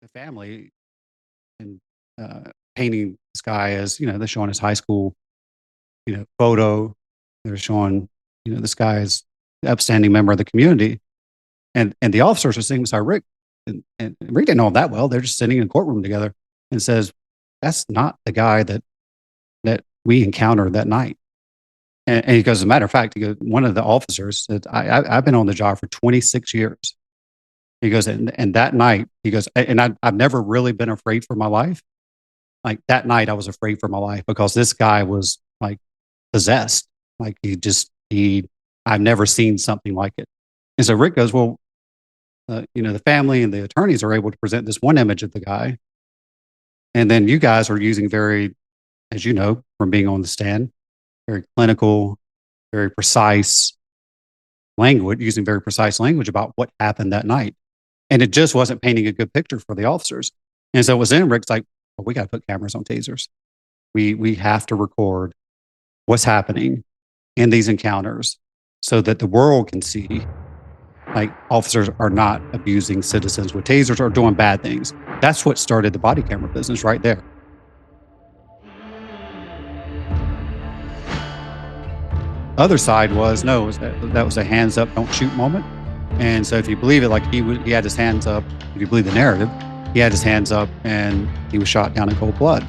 the family and painting this guy as, they're showing his high school, photo. They're showing, this guy is an upstanding member of the community. And the officers are saying, sorry, Rick, and Rick didn't know him that well. They're just sitting in a courtroom together and says, that's not the guy that we encountered that night. And he goes, as a matter of fact, he goes, one of the officers said, I've been on the job for 26 years. He goes, and that night, he goes, and I've never really been afraid for my life. Like that night, I was afraid for my life because this guy was like possessed. Like I've never seen something like it. And so Rick goes, well, the family and the attorneys are able to present this one image of the guy. And then you guys are using very, as you know, from being on the stand, very clinical, very precise language, using very precise language about what happened that night. And it just wasn't painting a good picture for the officers. And so it was in Rick's like, well, we got to put cameras on tasers. We have to record what's happening in these encounters so that the world can see like officers are not abusing citizens with tasers or doing bad things. That's what started the body camera business right there. Other side was that was a hands up, don't shoot moment. And so if you believe it, like he had his hands up, if you believe the narrative, he had his hands up and he was shot down in cold blood.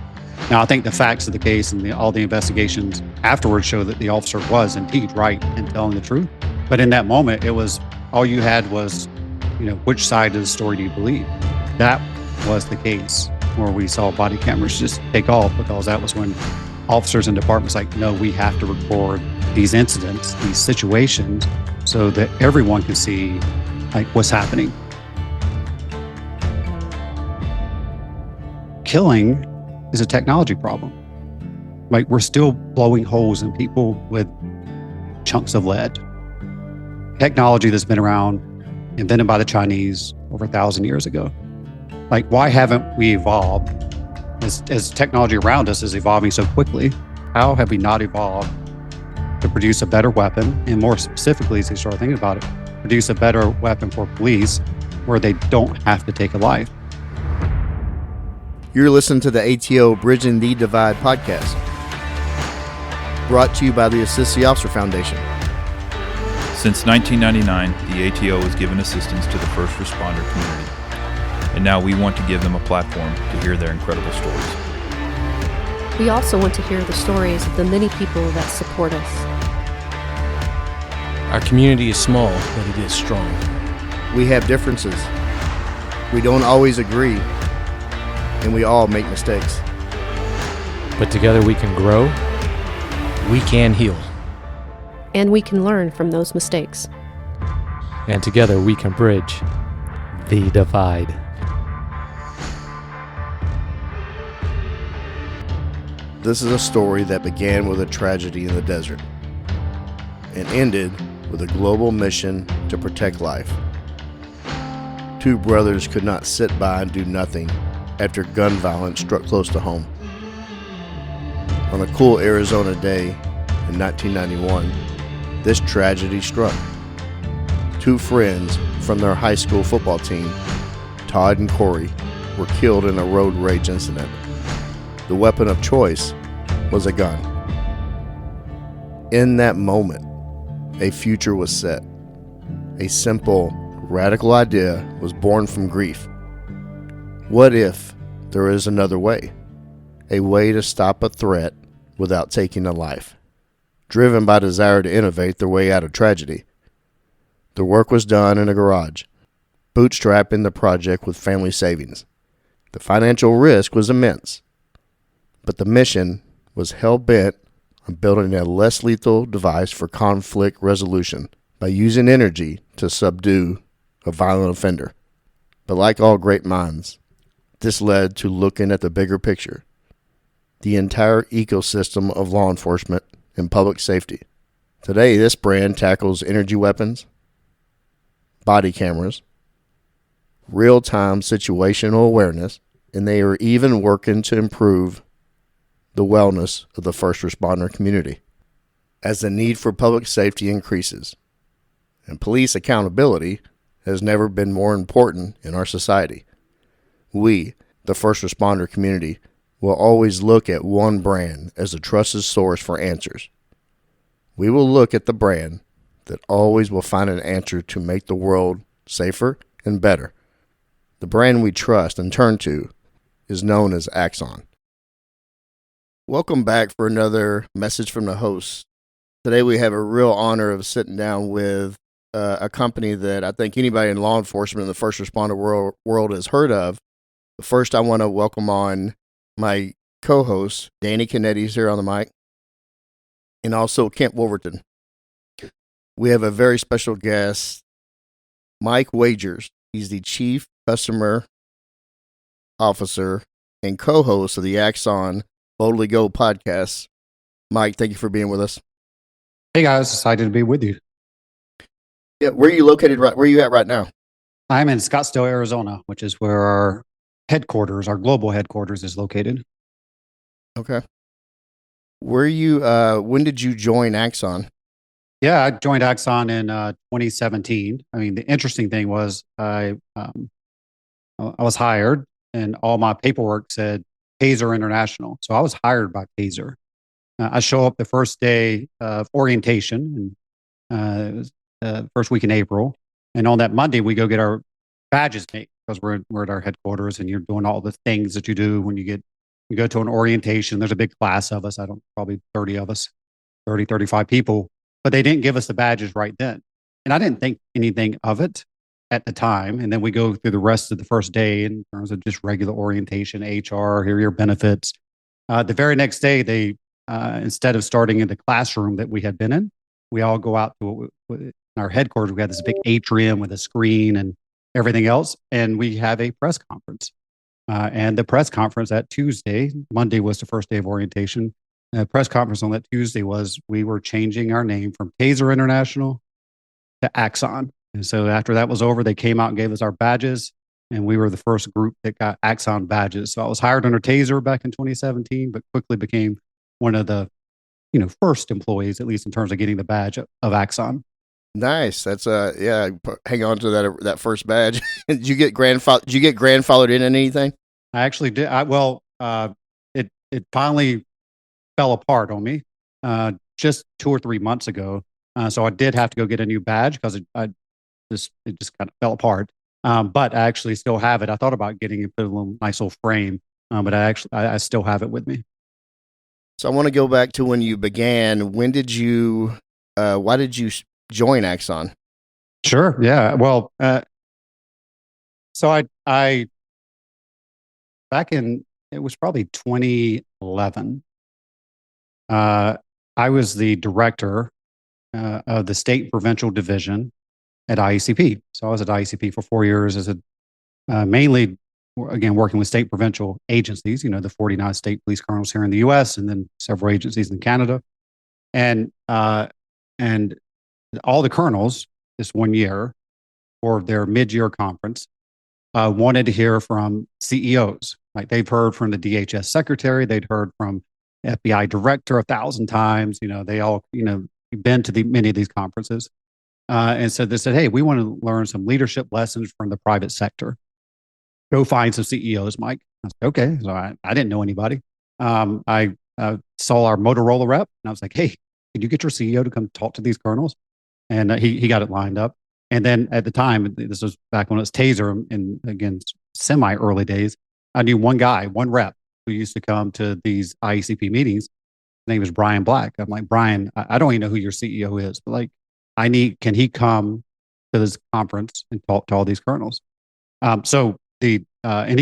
Now, I think the facts of the case and all the investigations afterwards show that the officer was indeed right in telling the truth. But in that moment, it was all you had was, which side of the story do you believe? That was the case where we saw body cameras just take off because that was when officers and departments like, no, we have to record these incidents, these situations, so that everyone can see like what's happening. Killing is a technology problem. Like we're still blowing holes in people with chunks of lead. Technology that's been around, invented by the Chinese over 1,000 years ago. Like, why haven't we evolved as technology around us is evolving so quickly? How have we not evolved to produce a better weapon? And more specifically, as you start thinking about it, produce a better weapon for police where they don't have to take a life. You're listening to the ATO Bridging the Divide podcast, brought to you by the Assist the Officer Foundation. Since 1999, the ATO has given assistance to the first responder community, and now we want to give them a platform to hear their incredible stories. We also want to hear the stories of the many people that support us. Our community is small, but it is strong. We have differences. We don't always agree, and we all make mistakes. But together we can grow, we can heal. And we can learn from those mistakes. And together we can bridge the divide. This is a story that began with a tragedy in the desert and ended with a global mission to protect life. Two brothers could not sit by and do nothing after gun violence struck close to home. On a cool Arizona day in 1991, this tragedy struck. Two friends from their high school football team, Todd and Corey, were killed in a road rage incident. The weapon of choice was a gun. In that moment, a future was set. A simple, radical idea was born from grief. What if there is another way? A way to stop a threat without taking a life. Driven by desire to innovate their way out of tragedy. The work was done in a garage, bootstrapping the project with family savings. The financial risk was immense, but the mission was hell-bent on building a less lethal device for conflict resolution by using energy to subdue a violent offender. But like all great minds, this led to looking at the bigger picture, the entire ecosystem of law enforcement and public safety. Today, this brand tackles energy weapons, body cameras, real-time situational awareness, and they are even working to improve the wellness of the first responder community. As the need for public safety increases, and police accountability has never been more important in our society, We, the first responder community, will always look at one brand as a trusted source for answers. We will look at the brand that always will find an answer to make the world safer and better. The brand we trust and turn to is known as Axon. Welcome back for another message from the host. Today we have a real honor of sitting down with a company that I think anybody in law enforcement and the first responder world has heard of. But first, I want to welcome on my co-host, Danny Canetti's here on the mic, and also Kent Wolverton. We have a very special guest, Mike Wagers. He's the Chief Customer Officer and co-host of the Axon Boldly Go podcast. Mike, thank you for being with us. Hey guys, excited to be with you. Yeah, where are you located? Where are you at right now? I'm in Scottsdale, Arizona, which is where our headquarters, our global headquarters, is located. Okay. When did you join Axon? Yeah, I joined Axon in 2017. I mean, the interesting thing was I was hired, and all my paperwork said TASER International. So I was hired by TASER. I show up the first day of orientation, and it was first week in April. And on that Monday, we go get our badges made because we're at our headquarters, and you're doing all the things that you do when you go to an orientation. There's a big class of us. Probably 30 of us, 35 people, but they didn't give us the badges right then. And I didn't think anything of it at the time. And then we go through the rest of the first day in terms of just regular orientation, HR, here are your benefits. The very next day, they instead of starting in the classroom that we had been in, we all go out to our headquarters. We had this big atrium with a screen and everything else, and we have a press conference. And the press conference that Tuesday, Monday was the first day of orientation. The press conference on that Tuesday was we were changing our name from TASER International to Axon. And so after that was over, they came out and gave us our badges, and we were the first group that got Axon badges. So I was hired under TASER back in 2017, but quickly became one of the first employees, at least in terms of getting the badge of Axon. Nice. That's hang on to that first badge. Did you get grandfathered in anything? I actually did. It finally fell apart on me just 2 or 3 months ago. So I did have to go get a new badge because it just kind of fell apart. But I actually still have it. I thought about getting it, put a little nice little frame, but I still have it with me. So I want to go back to when you began. Why did you join Axon? Sure. Yeah. Well, so I back in, it was probably 2011. I was the director of the state provincial division at IECP. So I was at IECP for 4 years as mainly, again, working with state provincial agencies, the 49 state police colonels here in the US, and then several agencies in Canada. And all the colonels this 1 year for their mid-year conference wanted to hear from CEOs. Like they've heard from the DHS secretary, they'd heard from FBI director 1,000 times. They all, been to many of these conferences. And so they said, hey, we want to learn some leadership lessons from the private sector. Go find some CEOs, Mike. I was like, okay. So I didn't know anybody. I saw our Motorola rep, and I was like, hey, can you get your CEO to come talk to these colonels? And he got it lined up. And then at the time, this was back when it was TASER, and again, semi early days, I knew one guy, one rep who used to come to these IECP meetings. His name was Brian Black. I'm like, Brian, I don't even know who your CEO is, but like, can he come to this conference and talk to all these colonels? And he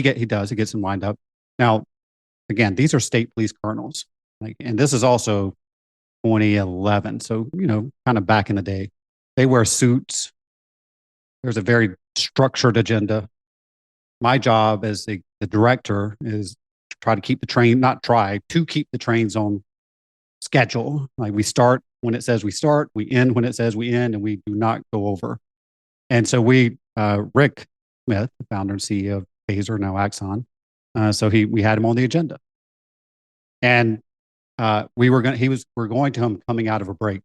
gets them lined up. Now, again, these are state police colonels, and this is also 2011. So, kind of back in the day, they wear suits. There's a very structured agenda. My job as the director is to try to keep to keep the trains on schedule. Like we start when it says we start, we end when it says we end, and we do not go over. And so Rick Smith, the founder and CEO of TASER, now Axon, we had him on the agenda. And we're going to him coming out of a break.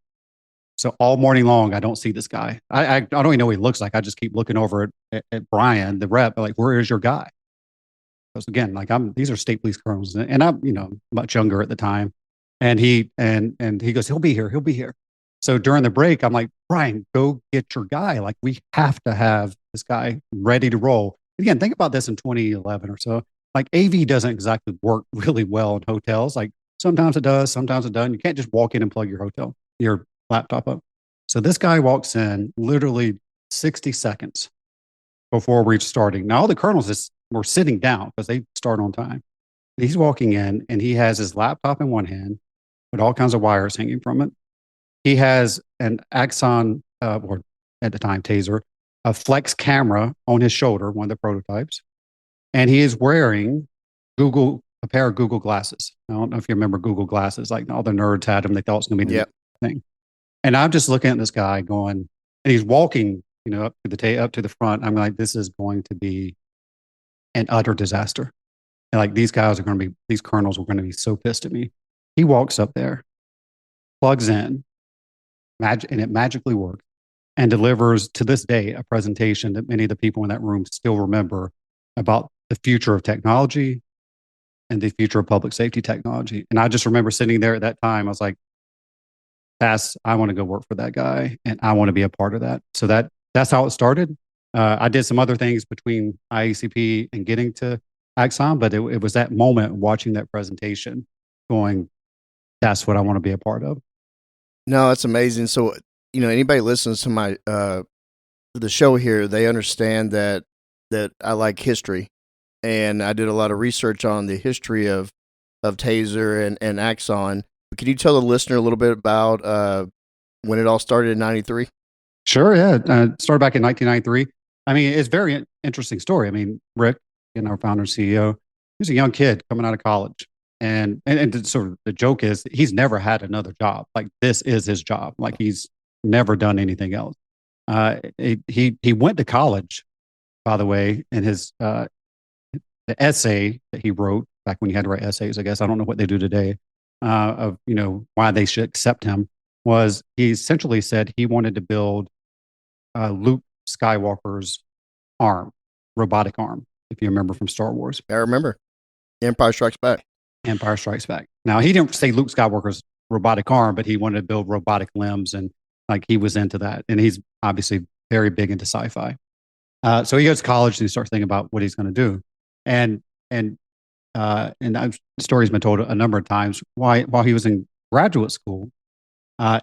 So all morning long, I don't see this guy. I don't even know what he looks like. I just keep looking over at Brian, the rep, like, where is your guy? Because again, like these are state police colonels, and I'm, much younger at the time. And he goes, he'll be here, he'll be here. So during the break, I'm like, Brian, go get your guy. Like we have to have this guy ready to roll. Again, think about this in 2011 or so. Like AV doesn't exactly work really well in hotels. Like sometimes it does, sometimes it doesn't. You can't just walk in and plug your laptop up. So this guy walks in literally 60 seconds before we're starting. Now all the colonels were sitting down because they start on time. He's walking in and he has his laptop in one hand with all kinds of wires hanging from it. He has an Axon, or at the time TASER, a flex camera on his shoulder, one of the prototypes, and he is wearing a pair of Google glasses. I don't know if you remember Google glasses, like all the nerds had them. They thought it was going to be the thing. And I'm just looking at this guy going, and he's walking, up to the front. I'm like, this is going to be an utter disaster. And like these colonels are going to be so pissed at me. He walks up there, plugs in, and it magically works, and delivers to this day a presentation that many of the people in that room still remember about the future of technology and the future of public safety technology. And I just remember sitting there at that time. I was like, I want to go work for that guy, and I want to be a part of that. So that's how it started. I did some other things between IACP and getting to Axon, but it was that moment watching that presentation going, that's what I want to be a part of. No, that's amazing. So, anybody listens to my the show here, they understand that I like history, and I did a lot of research on the history of TASER and Axon. Can you tell the listener a little bit about when it all started in '93? Sure, yeah. Started back in 1993. I mean, it's a very interesting story. I mean, Rick, our founder and CEO, he was a young kid coming out of college. And sort of the joke is he's never had another job. Like this is his job. Like he's never done anything else. He went to college, by the way, and the essay that he wrote back when you had to write essays, I guess, I don't know what they do today, of, why they should accept him, was he essentially said he wanted to build Luke Skywalker's robotic arm, if you remember from Star Wars. I remember. Empire Strikes Back. Empire Strikes Back. Now, he didn't say Luke Skywalker's robotic arm, but he wanted to build robotic limbs, and like he was into that. And he's obviously very big into sci-fi. So he goes to college and he starts thinking about what he's going to do. And the story's been told a number of times. While he was in graduate school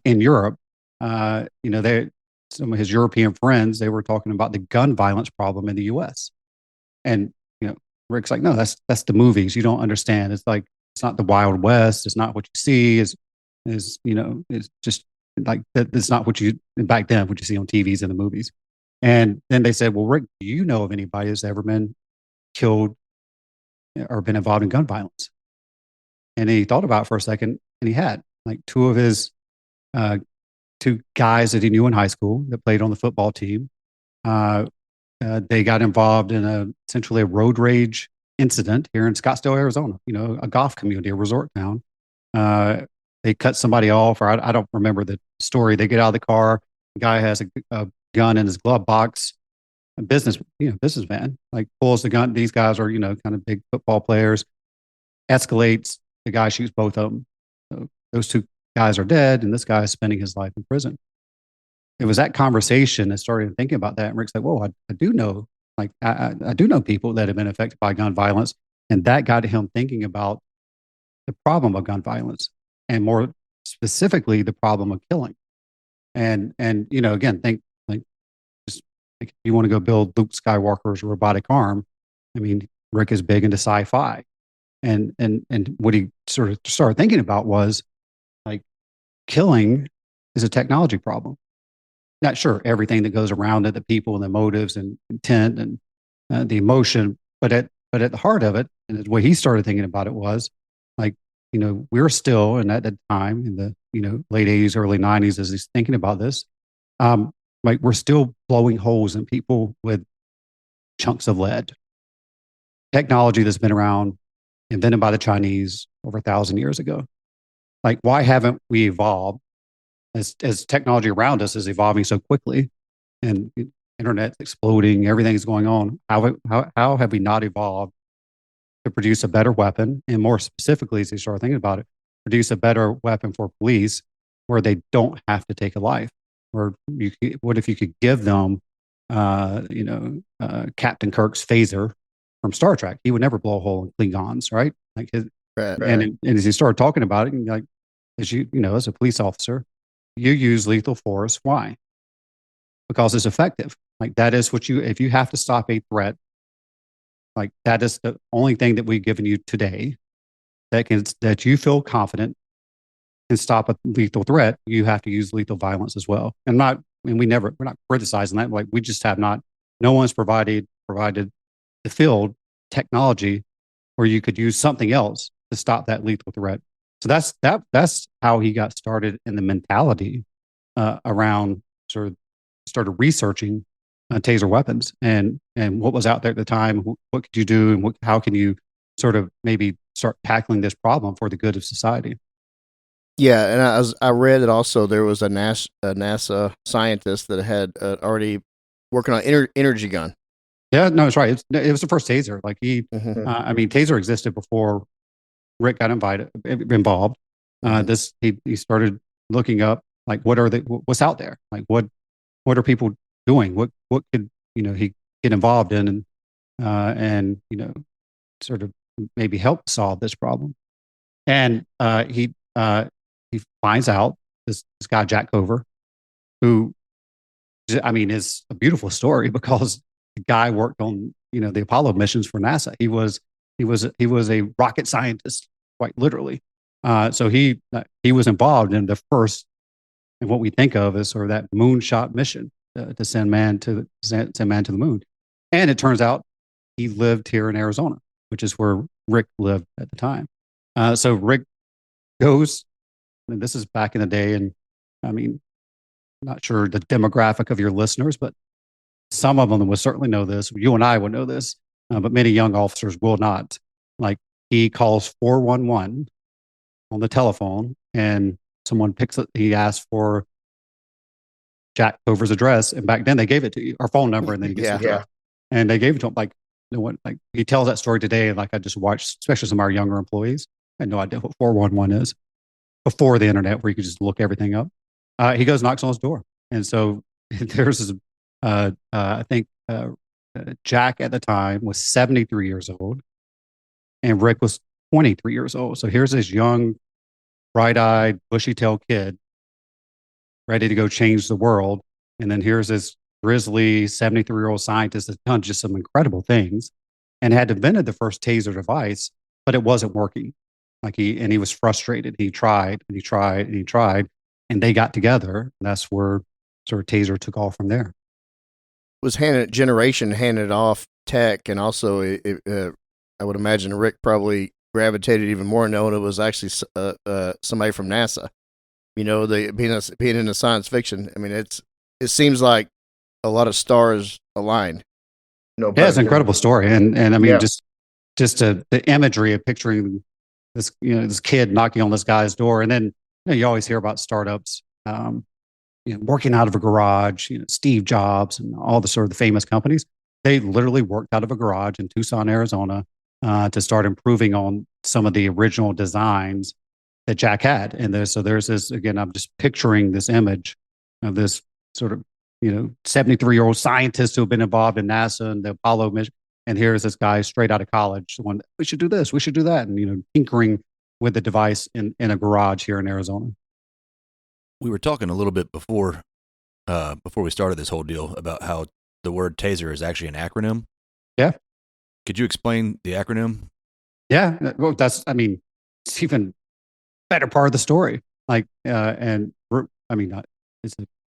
in Europe, some of his European friends, they were talking about the gun violence problem in the U.S. And Rick's like, no, that's the movies. You don't understand. It's like, it's not the Wild West. It's not what you see. It's just like that. It's not back then, what you see on TVs and the movies. And then they said, well, Rick, do you know of anybody who's ever been killed or been involved in gun violence? And he thought about it for a second, and he had like two guys that he knew in high school that played on the football team. They got involved in essentially a road rage incident here in Scottsdale, Arizona, a golf community, a resort town. They cut somebody off, or I don't remember the story. They get out of the car. The guy has a gun in his glove box. A businessman, like pulls the gun. These guys are, kind of big football players. Escalates. The guy shoots both of them. So those two guys are dead, and this guy is spending his life in prison. It was that conversation that started thinking about that. And Rick's like, whoa, I do know, like, I do know people that have been affected by gun violence. And that got him thinking about the problem of gun violence, and more specifically, the problem of killing. And again, think like, just like if you want to go build Luke Skywalker's robotic arm, I mean, Rick is big into sci-fi. And what he sort of started thinking about was like, killing is a technology problem. Not sure everything that goes around it, the people and the motives and intent and the emotion, but at the heart of it, and the way he started thinking about it was like, we're still, and at the time in the late 80s, early 90s, as he's thinking about this, like we're still blowing holes in people with chunks of lead. Technology that's been around, invented by the Chinese over 1,000 years ago. Like, why haven't we evolved as technology around us is evolving so quickly, and internet's exploding, everything's going on? How have we not evolved to produce a better weapon, and more specifically, as they started thinking about it, produce a better weapon for police where they don't have to take a life. Or what if you could give them, Captain Kirk's phaser from Star Trek? He would never blow a hole in Klingons, right? Like Right. and as you started talking about it, and like as as a police officer, you use lethal force. Why? Because it's effective. Like that is what if you have to stop a threat, like that is the only thing that we've given you today that you feel confident can stop a lethal threat. You have to use lethal violence as well. We're not criticizing that. Like we just have not. No one's provided the field technology where you could use something else to stop that lethal threat. So that's how he got started in the mentality around sort of started researching taser weapons and what was out there at the time. What could you do, and how can you sort of maybe start tackling this problem for the good of society? Yeah, and I read that also there was a NASA scientist that had already working on energy gun. Yeah, no, it's right. It was the first taser. Like Mhm. taser existed before Rick got involved. He started looking up like what's out there, like what are people doing, what could he get involved in, and sort of maybe help solve this problem. And he finds out this guy Jack Cover, who is a beautiful story because the guy worked on the Apollo missions for NASA. He was a rocket scientist, quite literally. So he was involved in the first, and what we think of as sort of that moonshot mission to send man to the moon. And it turns out he lived here in Arizona, which is where Rick lived at the time. So Rick goes, and this is back in the day, and not sure the demographic of your listeners, but some of them will certainly know this. You and I would know this, but many young officers will not. Like he calls 411 on the telephone, and someone picks it. He asks for Jack Cover's address, and back then they gave it to you, our phone number, and then he gets the address. And they gave it to him. Like he tells that story today, and like I just watched, especially some of our younger employees, I had no idea what 411 is before the internet, where you could just look everything up. He goes, knocks on his door, and so there's this. I think Jack at the time was 73 years old, and Rick was 23 years old. So here's this young, bright-eyed, bushy-tailed kid ready to go change the world. And then here's this grizzly 73-year-old scientist that's done just some incredible things and had invented the first taser device, but it wasn't working. He was frustrated. He tried and he tried and he tried, and they got together. And that's where sort of taser took off from there. Was handed off tech, and also I would imagine Rick probably gravitated even more knowing it was actually somebody from NASA. Being into science fiction, it seems like a lot of stars aligned. No, yeah, it's an incredible story, and just the imagery of picturing this this kid knocking on this guy's door, and then you always hear about startups. Working out of a garage, Steve Jobs and all the sort of the famous companies, they literally worked out of a garage in Tucson, Arizona, to start improving on some of the original designs that Jack had. And there's this, again, I'm just picturing this image of this sort of, 73-year-old scientist who have been involved in NASA and the Apollo mission. And here's this guy straight out of college, one, we should do this, we should do that. And, tinkering with the device in a garage here in Arizona. We were talking a little bit before we started this whole deal about how the word taser is actually an acronym. Yeah. Could you explain the acronym? Yeah. Well, it's even better part of the story. It's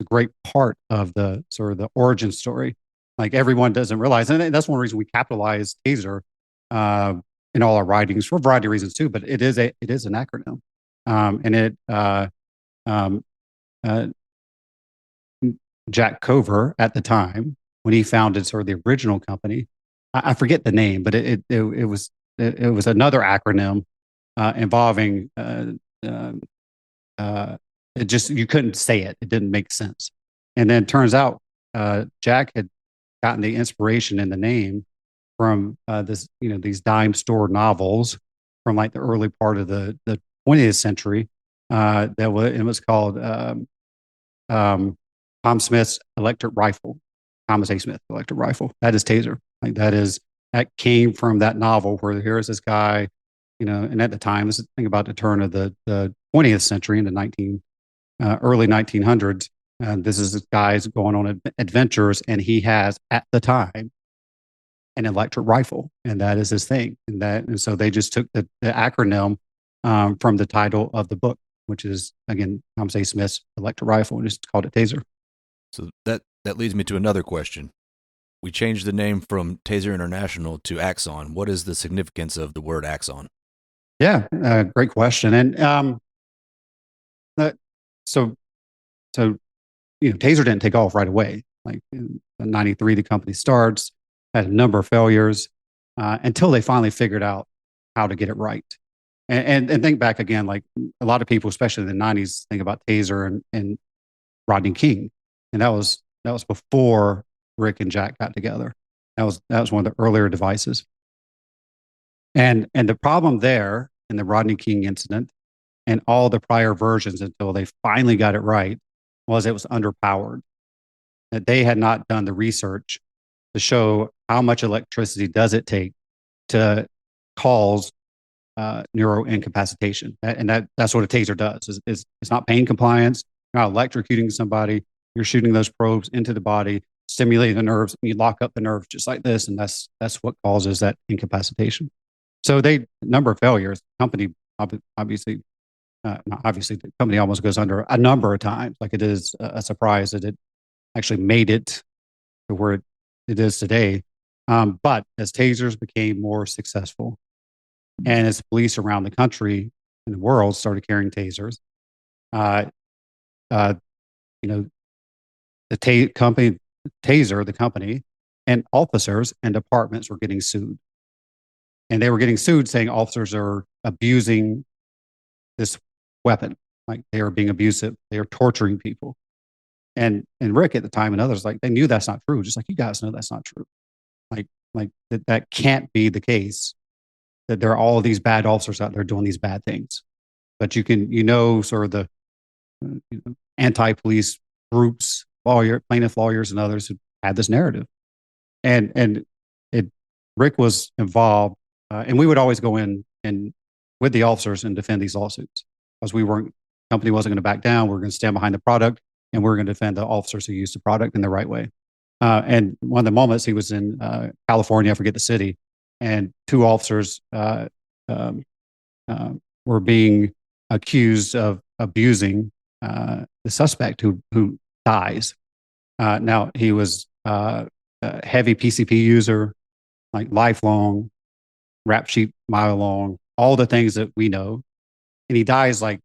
a great part of the sort of the origin story. Like everyone doesn't realize, and that's one reason we capitalize taser in all our writings for a variety of reasons too. But it is an acronym, Jack Cover at the time when he founded sort of the original company, I forget the name, but it was another acronym involving it just, you couldn't say it. It didn't make sense. And then it turns out Jack had gotten the inspiration in the name from these dime store novels from like the early part of the 20th century. It was called Tom Smith's electric rifle, Thomas A. Smith electric rifle. That is TASER. Like that came from that novel where here's this guy, and at the time, this is the thing about the turn of the 20th century in the early 1900s. This is this guy's going on adventures, and he has at the time an electric rifle, and that is his thing. And so they just took the acronym from the title of the book, which is again Thomas A. Smith's electric rifle, and just called it TASER. So that leads me to another question. We changed the name from TASER International to Axon. What is the significance of the word Axon? Yeah, great question. And so TASER didn't take off right away. Like in '93, the company starts, had a number of failures until they finally figured out how to get it right. And think back again, like a lot of people, especially in the '90s, think about TASER and Rodney King, and that was before Rick and Jack got together. That was one of the earlier devices. And the problem there in the Rodney King incident and all the prior versions until they finally got it right was it was underpowered. That they had not done the research to show how much electricity does it take to cause neuroincapacitation. That's what a TASER does. It's not pain compliance. You're not electrocuting somebody. You're shooting those probes into the body, stimulating the nerves, and you lock up the nerves just like this, and that's what causes that incapacitation. So number of failures. Company obviously, not obviously, the company almost goes under a number of times. Like it is a surprise that it actually made it to where it is today. But as TASERs became more successful, and as police around the country and the world started carrying TASERs, the company TASER, the company, and officers and departments were getting sued. And they were getting sued saying officers are abusing this weapon. Like they are being abusive. They are torturing people. And Rick at the time and others, like they knew that's not true. Just like you guys know that's not true. Like that can't be the case, that there are all these bad officers out there doing these bad things. But sort of the anti-police groups, plaintiff lawyers and others who had this narrative. And Rick was involved, and we would always go in and with the officers and defend these lawsuits because company wasn't going to back down. We were going to stand behind the product, and we are going to defend the officers who use the product in the right way. And one of the moments he was in California, I forget the city, and two officers were being accused of abusing the suspect who dies. Now he was a heavy PCP user, like lifelong, rap sheet mile long, all the things that we know, and he dies like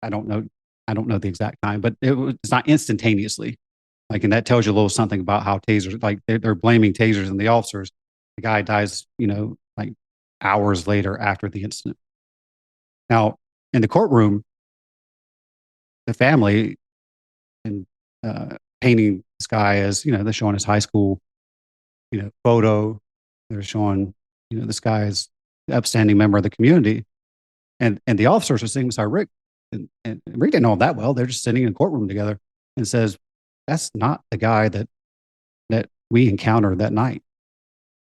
I don't know the exact time, but it's not instantaneously. Like, and that tells you a little something about how tasers, like they're blaming tasers and the officers. The guy dies, like hours later after the incident. Now, in the courtroom, the family and painting this guy as, they're showing his high school, photo. They're showing, this guy is an upstanding member of the community. And the officers are sitting beside Rick. And Rick didn't know him that well. They're just sitting in a courtroom together and says, that's not the guy that we encountered that night.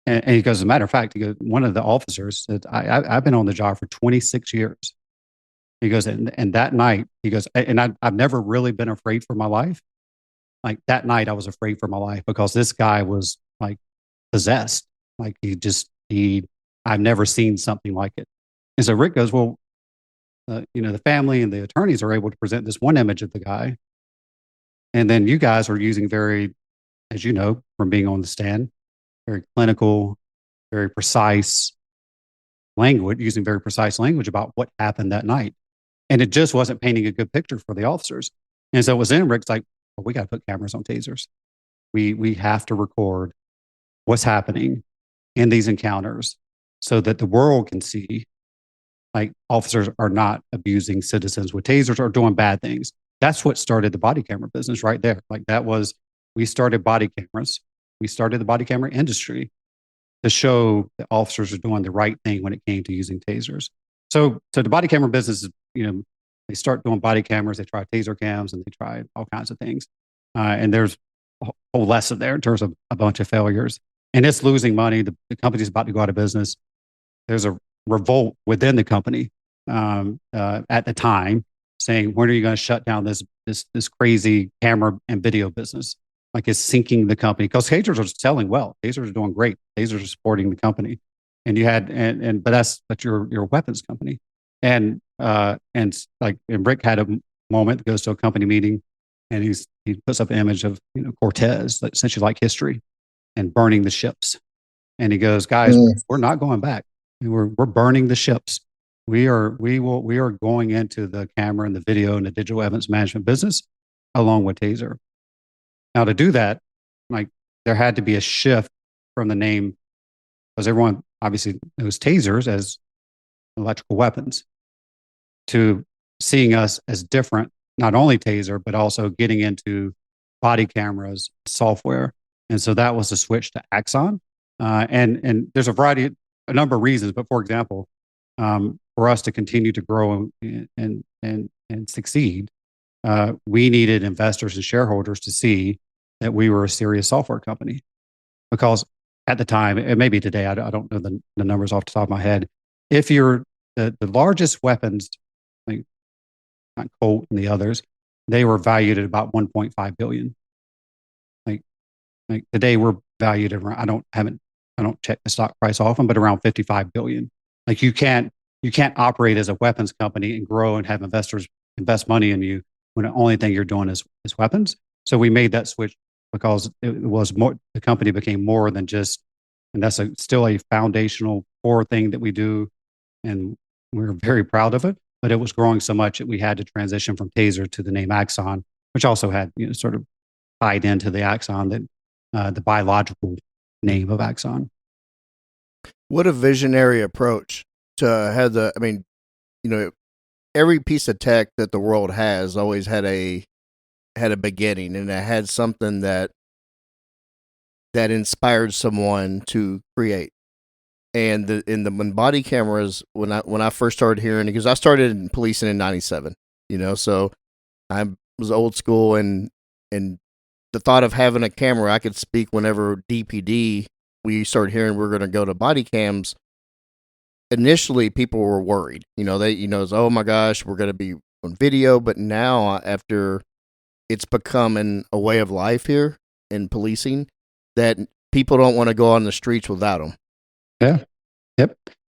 And he goes, as a matter of fact, one of the officers said, I've been on the job for 26 years. He goes, and that night, he goes, and I've never really been afraid for my life. Like that night, I was afraid for my life because this guy was like possessed. Like I've never seen something like it. And so Rick goes, well, the family and the attorneys are able to present this one image of the guy. And then you guys are using very, as you know, from being on the stand, very clinical, very precise language, using very precise language about what happened that night. And it just wasn't painting a good picture for the officers. And so it was in Rick's like, well, we got to put cameras on tasers. We have to record what's happening in these encounters so that the world can see like officers are not abusing citizens with tasers or doing bad things. That's what started the body camera business right there. Like we started body cameras. We started the body camera industry to show that officers are doing the right thing when it came to using tasers. So the body camera business is, they start doing body cameras, they try taser cams, and they try all kinds of things. And there's a whole lesson there in terms of a bunch of failures. And it's losing money. The company's about to go out of business. There's a revolt within the company at the time saying, when are you going to shut down this crazy camera and video business? Like, it's sinking the company, because tasers are selling well. Tasers are doing great. Tasers are supporting the company. And you had, but you're a weapons company. And Rick had a moment, goes to a company meeting, and he puts up an image of Cortez, essentially like history, and burning the ships. And he goes, guys, we're not going back. We're burning the ships. We are going into the camera and the video and the digital evidence management business along with Taser. Now, to do that, there had to be a shift from the name, because everyone obviously knows tasers as electrical weapons, to seeing us as different, not only taser, but also getting into body cameras, software. And so that was the switch to Axon. And there's a number of reasons, but for example, for us to continue to grow and succeed, we needed investors and shareholders to see that we were a serious software company. Because at the time, and maybe today, I don't know the numbers off the top of my head, if you're the largest weapons, like not Colt and the others, they were valued at about 1.5 billion. Like today, we're valued at around, I don't check the stock price often, but around 55 billion. Like, you can't operate as a weapons company and grow and have investors invest money in you when the only thing you're doing is weapons. So we made that switch because it was more, the company became more than just, and that's still a foundational core thing that we do. And we're very proud of it, but it was growing so much that we had to transition from Taser to the name Axon, which also had, sort of tied into the Axon, that the biological name of Axon. What a visionary approach to have every piece of tech that the world has always had a beginning, and it had something that inspired someone to create. And when body cameras, when I first started hearing, because I started in policing in '97, so I was old school, and the thought of having a camera, I could speak whenever DPD, we started hearing we're going to go to body cams. Initially, people were worried. It's, oh my gosh, we're going to be on video. But now, after it's becoming a way of life here in policing, that people don't want to go on the streets without them. Yeah. Yep.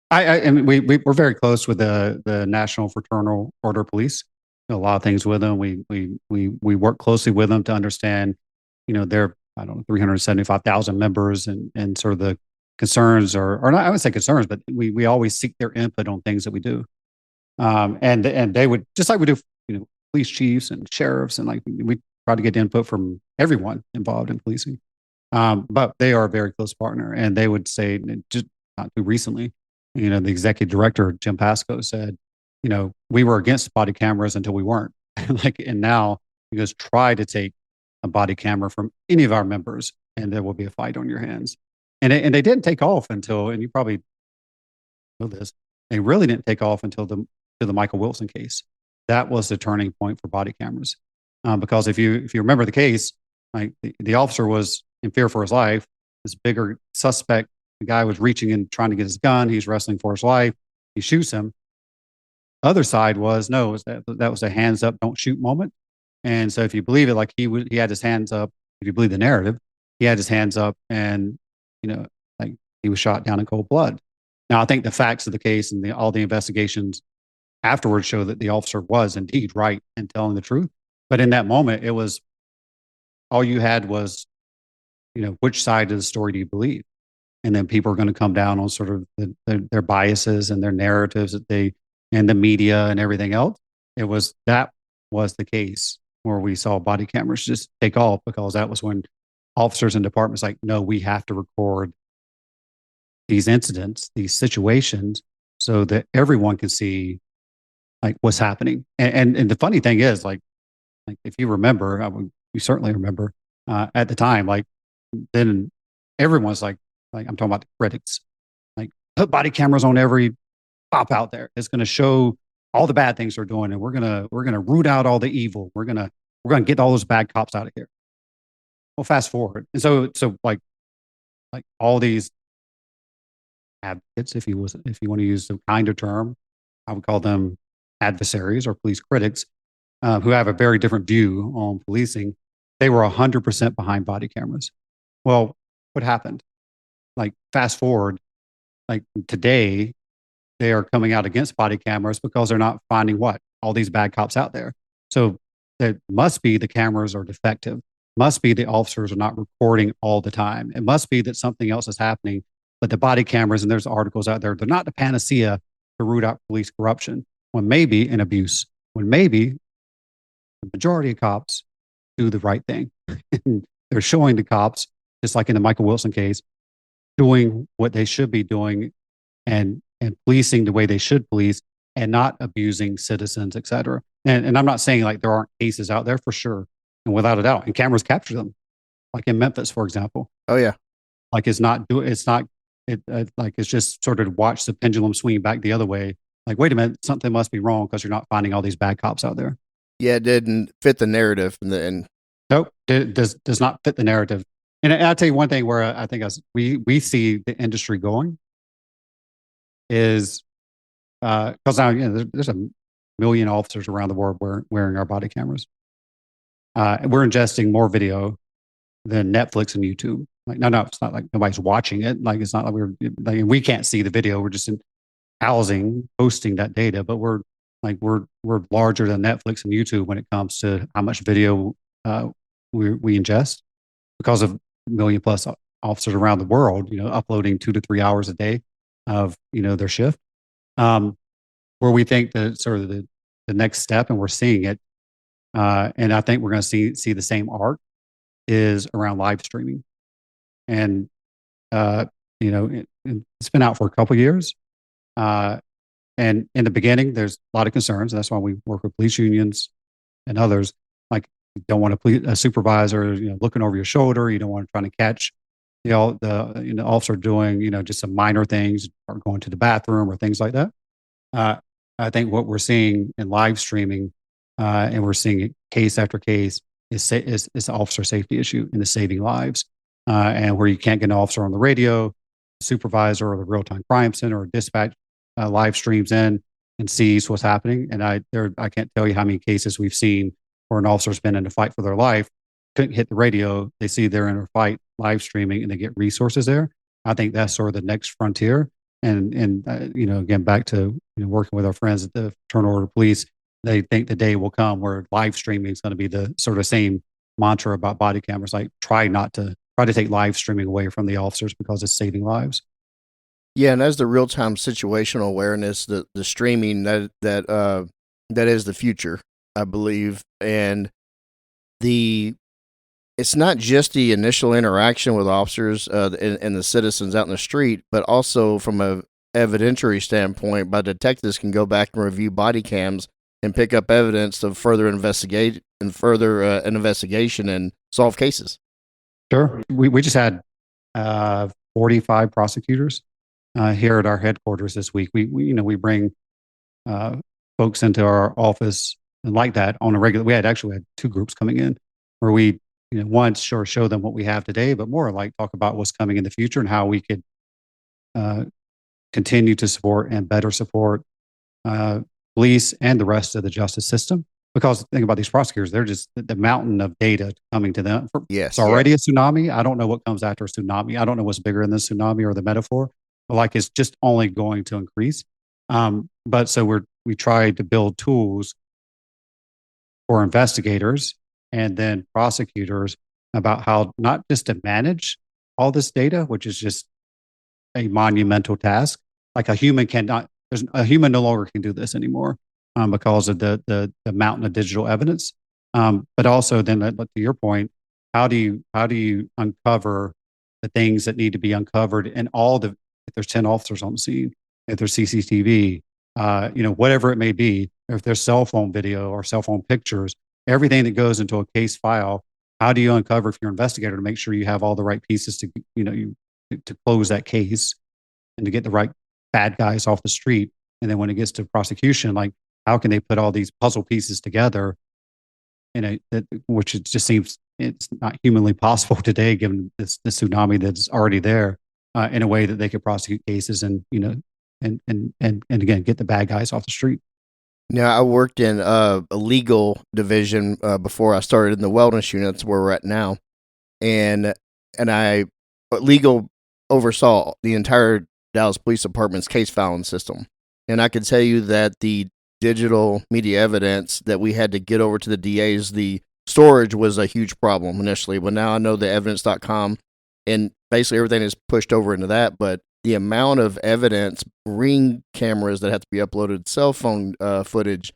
And we're very close with the National Fraternal Order Police. A lot of things with them. We work closely with them to understand, their, 375,000 members, and sort of the concerns, or not, I would say concerns, but we always seek their input on things that we do. And they would, just like we do, police chiefs and sheriffs, and we try to get input from everyone involved in policing. But they are a very close partner, and they would say, just not too recently, the executive director, Jim Pascoe, said, we were against body cameras until we weren't. And now you guys try to take a body camera from any of our members, and there will be a fight on your hands. And they didn't take off until, and you probably know this, they really didn't take off until the Michael Wilson case. That was the turning point for body cameras. Because if you remember the case, the officer was in fear for his life. This bigger suspect, the guy was reaching and trying to get his gun. He's wrestling for his life. He shoots him. Other side was, no, that was a hands up, don't shoot moment. And so if you believe it, he had his hands up. If you believe the narrative, he had his hands up, and he was shot down in cold blood. Now, I think the facts of the case and all the investigations afterwards show that the officer was indeed right in telling the truth. But in that moment, it was, all you had was, which side of the story do you believe? And then people are going to come down on sort of their biases and their narratives and the media and everything else. That was the case where we saw body cameras just take off, because that was when officers and departments no, we have to record these incidents, these situations, so that everyone can see what's happening. And the funny thing is, if you remember, you certainly remember at the time, then everyone's like I'm talking about the critics, like put body cameras on every cop out there. It's going to show all the bad things they're doing, and we're gonna root out all the evil. We're gonna get all those bad cops out of here. Well, fast forward, and so like all these advocates, if you want to use some kind of term, I would call them adversaries or police critics, who have a very different view on policing. They were 100% behind body cameras. Well, what happened? Like fast forward, like today, they are coming out against body cameras because they're not finding what all these bad cops out there. So it must be the cameras are defective. Must be the officers are not recording all the time. It must be that something else is happening. But the body cameras, and there's articles out there, they're not the panacea to root out police corruption. When maybe an abuse, when maybe the majority of cops do the right thing. They're showing the cops, just like in the Michael Wilson case, doing what they should be doing and policing the way they should police and not abusing citizens, et cetera. And I'm not saying like there aren't cases out there for sure. And without a doubt, and cameras capture them, like in Memphis, for example. Oh yeah. Like like it's just sort of watch the pendulum swing back the other way. Like, wait a minute, something must be wrong because you're not finding all these bad cops out there. Yeah, it didn't fit the narrative, and Nope, does not fit the narrative. And I'll tell you one thing where I think we see the industry going is because now there's a million officers around the world wearing our body cameras. We're ingesting more video than Netflix and YouTube. Like no, it's not like nobody's watching it. Like it's not like we can't see the video. We're just housing, hosting that data, but we're larger than Netflix and YouTube when it comes to how much video we ingest because of a million plus officers around the world, uploading 2 to 3 hours a day of, their shift. Where we think that sort of the next step, and we're seeing it, and I think we're going to see the same arc is around live streaming. And, it's been out for a couple of years. And in the beginning, there's a lot of concerns. That's why we work with police unions and others. Like, you don't want a supervisor, looking over your shoulder. You don't want to try to catch, the officer doing, just some minor things or going to the bathroom or things like that. I think what we're seeing in live streaming, and we're seeing it case after case, is an officer safety issue and the saving lives. And where you can't get an officer on the radio, supervisor or the real-time crime center or dispatch live streams in and sees what's happening. And I can't tell you how many cases we've seen where an officer's been in a fight for their life, couldn't hit the radio. They see they're in a fight live streaming and they get resources there. I think that's sort of the next frontier. And again, back to working with our friends at the Fraternal Order of Police, they think the day will come where live streaming is going to be the sort of same mantra about body cameras. Like try to take live streaming away from the officers because it's saving lives. Yeah, and as the real time situational awareness, the streaming that is the future, I believe, and it's not just the initial interaction with officers and the citizens out in the street, but also from a evidentiary standpoint, by detectives can go back and review body cams and pick up evidence to further investigate and further an investigation and solve cases. Sure, we just had 45 prosecutors here at our headquarters this week. We bring folks into our office and like that on a regular. We had 2 groups coming in where we once show them what we have today, but more like talk about what's coming in the future and how we could continue to support and better support police and the rest of the justice system. Because think about these prosecutors, they're just the mountain of data coming to them. Yes, it's already a tsunami. I don't know what comes after a tsunami. I don't know what's bigger than the tsunami or the metaphor, but like it's just only going to increase. But so we try to build tools for investigators and then prosecutors about how not just to manage all this data, which is just a monumental task. Like a human no longer can do this anymore because of the mountain of digital evidence. But also then, to your point, how do you uncover the things that need to be uncovered and if there's 10 officers on the scene, if there's CCTV, whatever it may be, if there's cell phone video or cell phone pictures, everything that goes into a case file, how do you uncover if you're an investigator to make sure you have all the right pieces to, to close that case and to get the right bad guys off the street. And then when it gets to prosecution, like how can they put all these puzzle pieces together which it just seems it's not humanly possible today, given this tsunami that's already there, in a way that they could prosecute cases and and again get the bad guys off the street. Now, I worked in a legal division before I started in the wellness unit. That's where we're at now, and I legal oversaw the entire Dallas Police Department's case filing system, and I can tell you that the digital media evidence that we had to get over to the DAs, the storage was a huge problem initially, but now I know the evidence.com and basically everything is pushed over into that. But the amount of evidence, ring cameras that have to be uploaded, cell phone footage,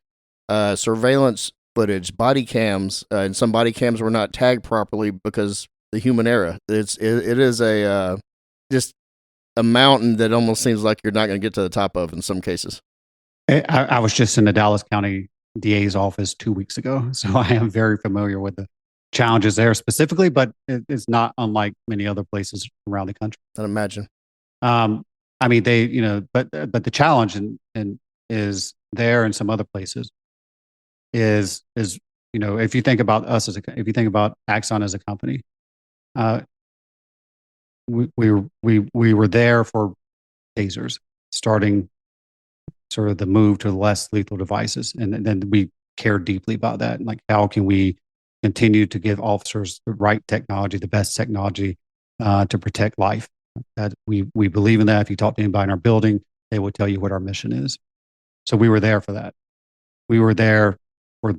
surveillance footage, body cams, and some body cams were not tagged properly because the human error. It is a just a mountain that almost seems like you're not going to get to the top of in some cases. I was just in the Dallas County DA's office 2 weeks ago, so I am very familiar with the challenges there specifically, but it's not unlike many other places around the country. I'd imagine. I mean, they, but the challenge and is there in some other places is if you think about us if you think about Axon as a company, we were there for tasers, starting sort of the move to less lethal devices, and then we care deeply about that. And like, how can we continue to give officers the right technology, the best technology, to protect life? That we believe in that. If you talk to anybody in our building, they will tell you what our mission is. So we were there for that. We were there for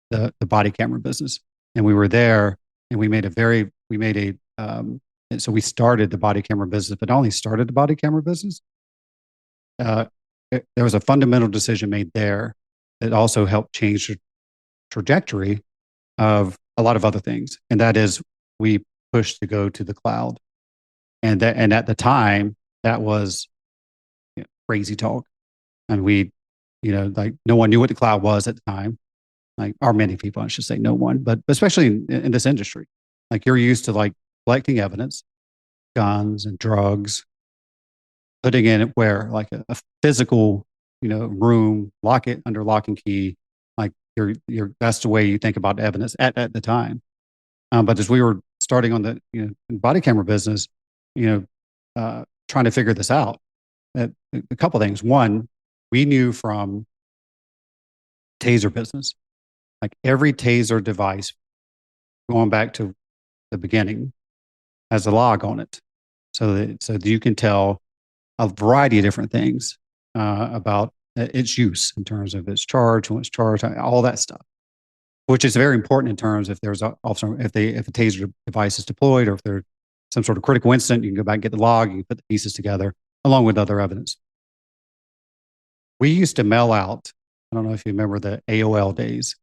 the body camera business, and we were there, and so we started the body camera business, but not only started the body camera business, there was a fundamental decision made there that also helped change the trajectory of a lot of other things. And that is, we pushed to go to the cloud. And at the time, that was crazy talk. And we, like no one knew what the cloud was at the time. Like, or many people, I should say, no one, but especially in this industry, like you're used to like collecting evidence, guns and drugs, putting in it where like a physical, room, lock it under lock and key. Like that's the way you think about evidence at the time. But as we were starting on the body camera business, trying to figure this out, a couple things. One, we knew from TASER business, like every TASER device going back to the beginning has a log on it, so that you can tell a variety of different things about its use in terms of its charge, when it's charged, all that stuff, which is very important in terms if there's if a TASER device is deployed, or if there's some sort of critical incident, you can go back and get the log, you can put the pieces together along with other evidence. We used to mail out, I don't know if you remember the AOL days.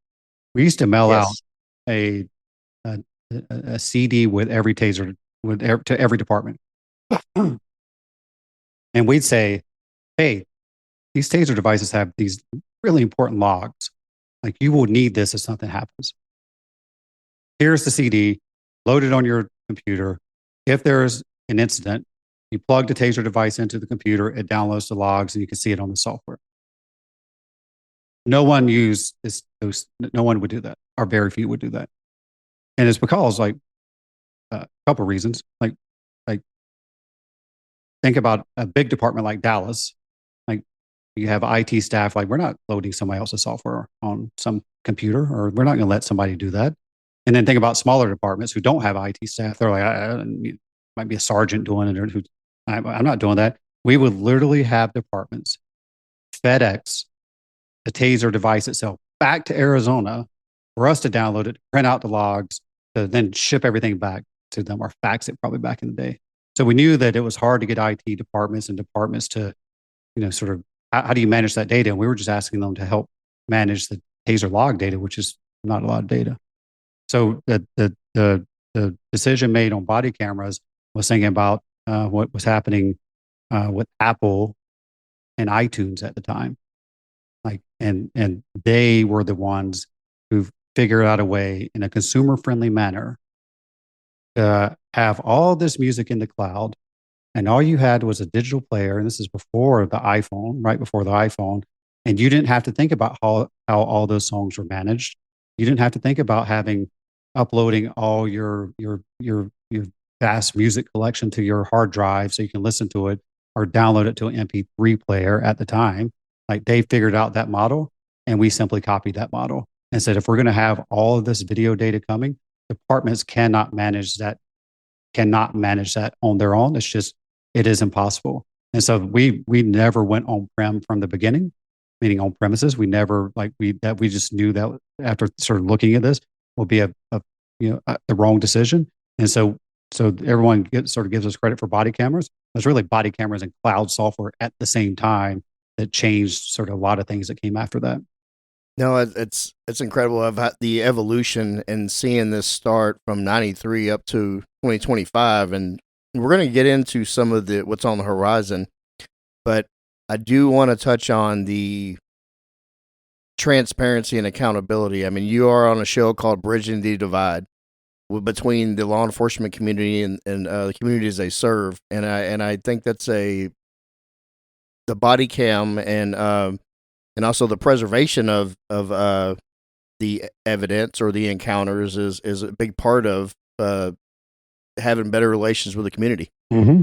We used to mail out a CD with every TASER to every department. And we'd say, hey, these TASER devices have these really important logs. Like, you will need this if something happens. Here's the CD, load it on your computer. If there's an incident, you plug the TASER device into the computer, it downloads the logs, and you can see it on the software. No one used this. No one would do that, or very few would do that. And it's because, like, a couple of reasons. Like think about a big department like Dallas. Like, you have IT staff. Like, we're not loading somebody else's software on some computer, or we're not going to let somebody do that. And then think about smaller departments who don't have IT staff. They're like, might be a sergeant doing it, or I'm not doing that. We would literally have departments FedEx the TASER device itself back to Arizona for us to download it, print out the logs, to then ship everything back to them, or fax it probably back in the day. So we knew that it was hard to get IT departments and departments to, sort of, how do you manage that data? And we were just asking them to help manage the TASER log data, which is not a lot of data. So the decision made on body cameras was thinking about what was happening with Apple and iTunes at the time. Like, and they were the ones who figured out a way in a consumer friendly manner have all this music in the cloud, and all you had was a digital player, and this is before the iPhone, right before the iPhone, and you didn't have to think about how all those songs were managed. You didn't have to think about uploading all your vast music collection to your hard drive so you can listen to it or download it to an MP3 player at the time. Like they figured out that model, and we simply copied that model and said, if we're going to have all of this video data coming, departments cannot manage that on their own. It is impossible. And so we never went on prem from the beginning, meaning on premises. We never we just knew that after sort of looking at this will be the wrong decision. And so everyone gives us credit for body cameras. There's really body cameras and cloud software at the same time that changed sort of a lot of things that came after that. No, it's incredible of the evolution and seeing this start from 93 up to 2025. And we're going to get into some of what's on the horizon, but I do want to touch on the transparency and accountability. I mean, you are on a show called Bridging the Divide between the law enforcement community and the communities they serve. And I think that's the body cam and also the preservation of the evidence or the encounters is a big part of having better relations with the community. Mm-hmm.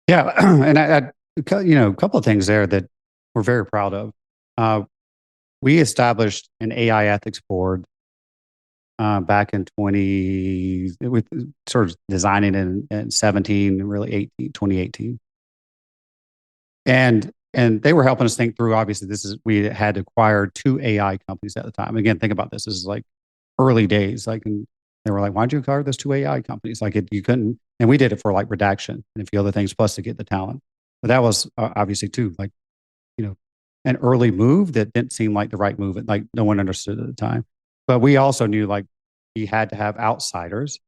Yeah, and I a couple of things there that we're very proud of. We established an AI ethics board back in 20. We sort of designing it in 17, really 2018, and they were helping us think through. Obviously, we had acquired 2 AI companies at the time. Again, think about this. This is like early days. And they were like, "Why'd you acquire those 2 AI companies?" You couldn't, and we did it for like redaction and a few other things, plus to get the talent. But that was obviously too an early move that didn't seem like the right move. Like no one understood at the time. But we also knew we had to have outsiders.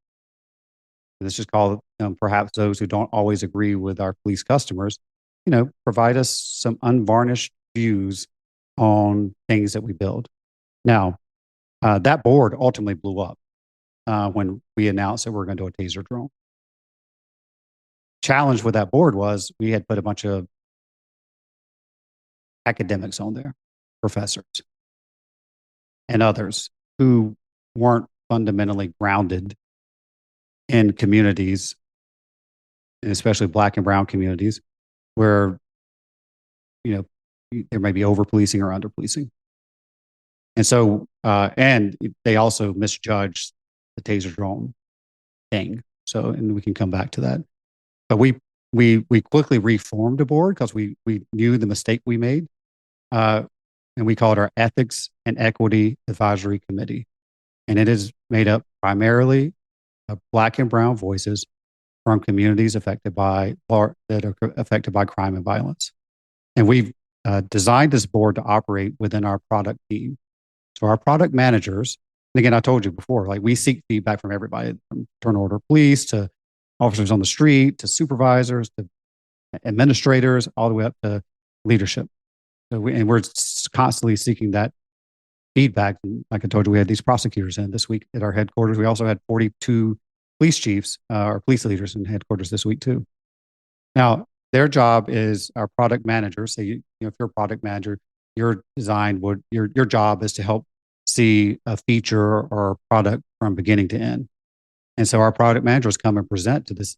Let's just call them perhaps those who don't always agree with our police customers. Provide us some unvarnished views on things that we build. Now, that board ultimately blew up when we announced that we're going to do a TASER drone. Challenge with that board was we had put a bunch of academics on there, professors and others who weren't fundamentally grounded in communities, and especially Black and brown communities, where there may be over policing or under policing. And so and they also misjudged the TASER drone thing. So, and we can come back to that. But we quickly reformed the board because we knew the mistake we made, and we called our Ethics and Equity Advisory Committee, and it is made up primarily of Black and brown voices from communities affected by crime and violence. And we've designed this board to operate within our product team. So our product managers, and again, I told you before, we seek feedback from everybody, from turn order police to officers on the street to supervisors to administrators, all the way up to leadership. So we're constantly seeking that feedback. And like I told you, we had these prosecutors in this week at our headquarters. We also had 42 police chiefs or police leaders in headquarters this week too. Now, their job is our product manager. So if you're a product manager, your job is to help see a feature or a product from beginning to end. And so our product managers come and present to this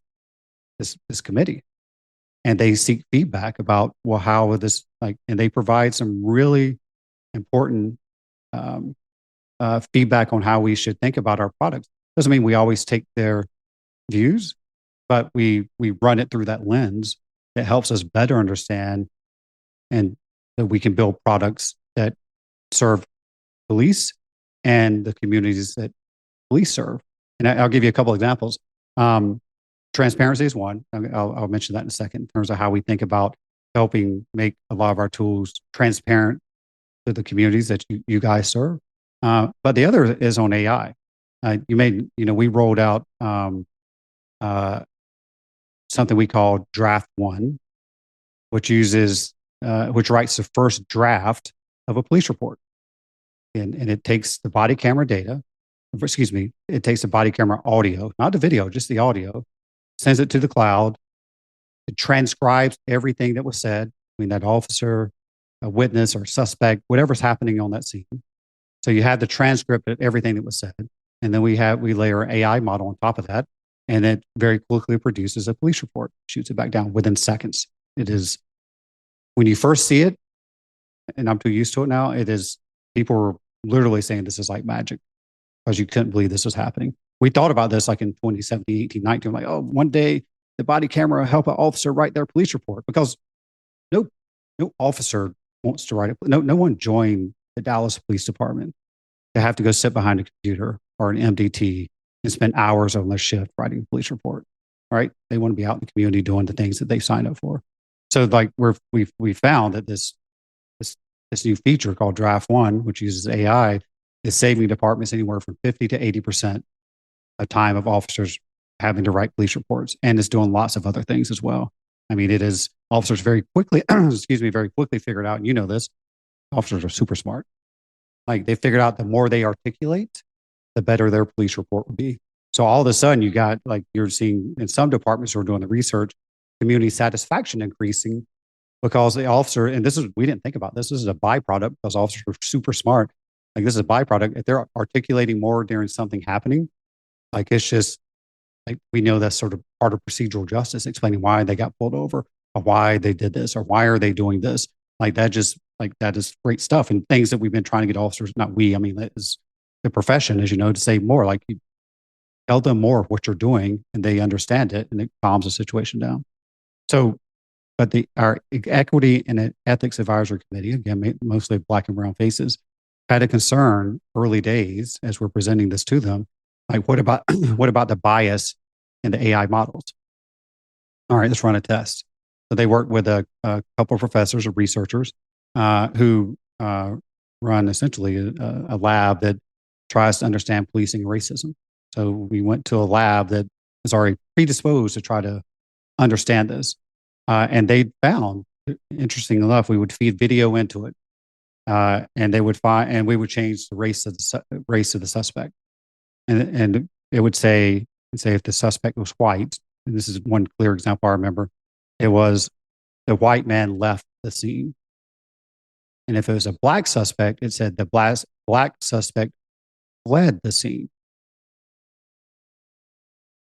committee, and they seek feedback about, well, how would this and they provide some really important feedback on how we should think about our products. Doesn't mean we always take their views, but we run it through that lens that helps us better understand, and that we can build products that serve police and the communities that police serve. And I'll give you a couple examples. Transparency is one. I'll mention that in a second in terms of how we think about helping make a lot of our tools transparent to the communities that you guys serve. But the other is on AI. We rolled out something we call Draft One, which writes the first draft of a police report. And it takes the body camera data, excuse me, it takes the body camera audio, not the video, just the audio, sends it to the cloud. It transcribes everything that was said between that officer, a witness, or suspect, whatever's happening on that scene. So you have the transcript of everything that was said, and then we layer an AI model on top of that, and it very quickly produces a police report, shoots it back down within seconds. It is, when you first see it, and I'm too used to it now, it is, people were literally saying this is like magic because you couldn't believe this was happening. We thought about this like in 2017, 18, 19, like, oh, one day the body camera will help an officer write their police report, because no, no officer wants to write it. No one joined the Dallas Police Department to have to go sit behind a computer or an MDT and spend hours on their shift writing a police report, right? They want to be out in the community doing the things that they signed up for. So like we found that this new feature called Draft One, which uses AI, is saving departments anywhere from 50 to 80% of time of officers having to write police reports, and it's doing lots of other things as well. I mean, it is, officers very quickly, very quickly figured out, and you know this, officers are super smart. Like, they figured out the more they articulate, the better their police report will be. So all of a sudden you got, like, you're seeing in some departments who are doing the research, community satisfaction increasing because the officer, and this is, we didn't think about this is a byproduct because officers are super smart. Like, this is a byproduct. If they're articulating more during something happening, like, it's just, like, we know that's sort of part of procedural justice, explaining why they got pulled over or why they did this or why are they doing this. Like, that just, like, that is great stuff, and things that we've been trying to get officers, not we, I mean, that is the profession, as you know, to say more. Like, you tell them more of what you're doing and they understand it, and it calms the situation down. So, but our Equity and Ethics Advisory Committee, again, mostly black and brown faces, had a concern early days as we're presenting this to them. Like, what about what about the bias in the AI models? All right, let's run a test. So they worked with a couple of professors or researchers who run essentially a lab that tries to understand policing and racism. So we went to a lab that is already predisposed to try to understand this. And they found, interesting enough, we would feed video into it, and they would find, and we would change the race of the suspect, and it would say if the suspect was white, and this is one clear example I remember, it was the white man left the scene, and if it was a black suspect, it said the black suspect fled the scene.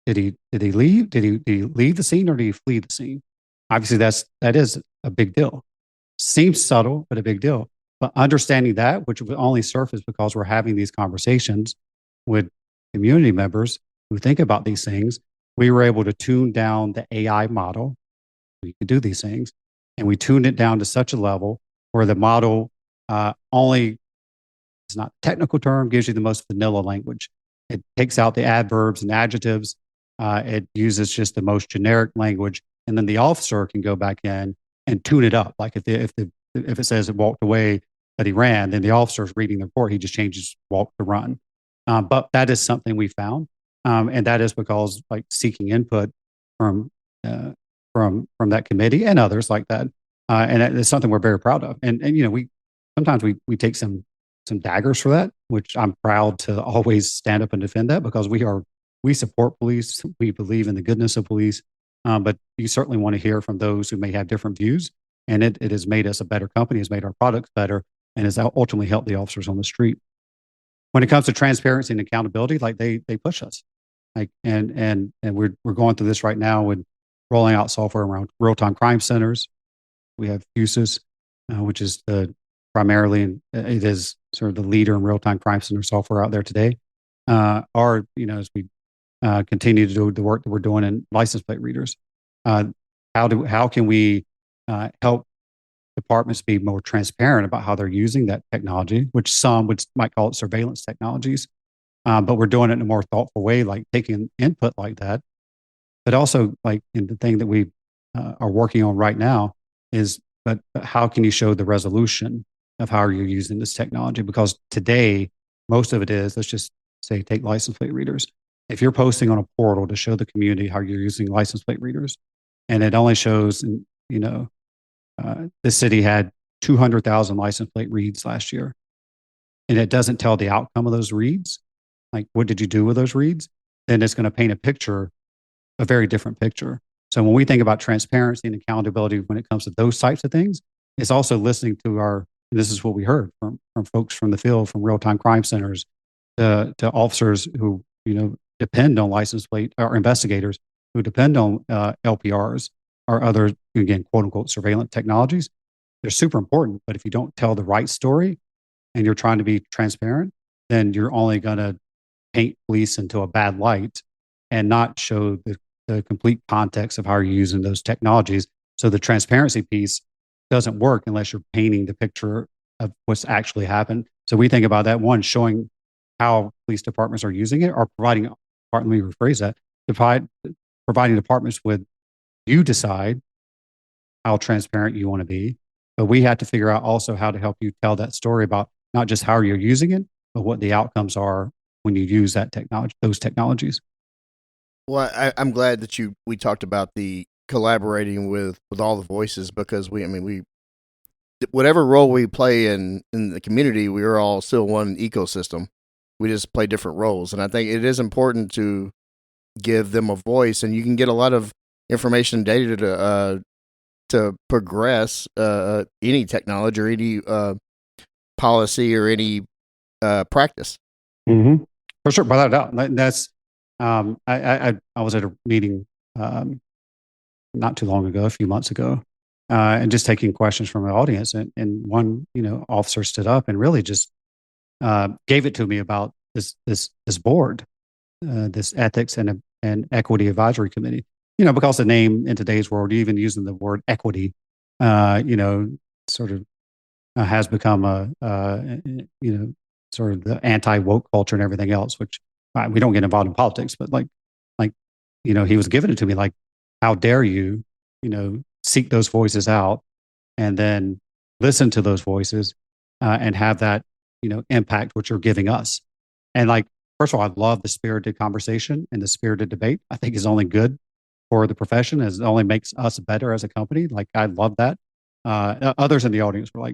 Did he leave? Did he leave the scene, or did he flee the scene? Obviously, that is a big deal. Seems subtle, but a big deal. But understanding that, which will only surface because we're having these conversations with community members who think about these things, we were able to tune down the AI model. We could do these things, and we tuned it down to such a level where the model only, it's not a technical term, gives you the most vanilla language. It takes out the adverbs and adjectives. It uses just the most generic language, and then the officer can go back in and tune it up. Like, if it says it walked away but he ran, then the officer is reading the report. He just changes walk to run. But that is something we found, and that is because, like, seeking input from that committee and others like that, and it's something we're very proud of. And you know, we sometimes we take some daggers for that, which I'm proud to always stand up and defend that, because we support police. We believe in the goodness of police. But you certainly want to hear from those who may have different views. And it has made us a better company, has made our products better, and has ultimately helped the officers on the street. When it comes to transparency and accountability, like, they push us. Like, and we're going through this right now with rolling out software around real-time crime centers. We have USIS, which is primarily, it is sort of the leader in real-time crime center software out there today. Or, you know, as we continue to do the work that we're doing in license plate readers, how can we help departments be more transparent about how they're using that technology, which some might call it surveillance technologies, but we're doing it in a more thoughtful way, like taking input like that. But also, like, in the thing that we are working on right now is, but how can you show the resolution of how you're using this technology? Because today, most of it is, let's just say, take license plate readers. If you're posting on a portal to show the community how you're using license plate readers, and it only shows, you know, this city had 200,000 license plate reads last year, and it doesn't tell the outcome of those reads, like what did you do with those reads, then it's going to paint a very different picture. So when we think about transparency and accountability when it comes to those types of things, it's also listening to and this is what we heard from folks from the field, from real-time crime centers, to officers who, depend on license plate, or investigators who depend on LPRs or other, again, quote unquote, surveillance technologies. They're super important, but if you don't tell the right story and you're trying to be transparent, then you're only going to paint police into a bad light and not show the complete context of how you're using those technologies. So the transparency piece doesn't work unless you're painting the picture of what's actually happened. So we think about that, one, showing how police departments are using it, or let me rephrase that, providing departments with, you decide how transparent you want to be, but we have to figure out also how to help you tell that story about not just how you're using it, but what the outcomes are when you use that technology, those technologies. Well, I'm glad that we talked about the collaborating with all the voices, because we whatever role we play in the community, we are all still one ecosystem. We just play different roles, and I think it is important to give them a voice, and you can get a lot of information and data to progress any technology or any policy or any practice. Mm-hmm. For sure, without a doubt. That's I was at a meeting not too long ago, a few months ago, and just taking questions from the audience, and one officer stood up and really just gave it to me about this board, this ethics and equity advisory committee. Because the name in today's world, even using the word equity, sort of has become sort of the anti-woke culture and everything else, which we don't get involved in politics, but he was giving it to me like, how dare you, seek those voices out and then listen to those voices and have that, impact what you're giving us. And first of all, I love the spirited conversation and the spirited debate. I think is only good for the profession, as it only makes us better as a company. I love that. Others in the audience were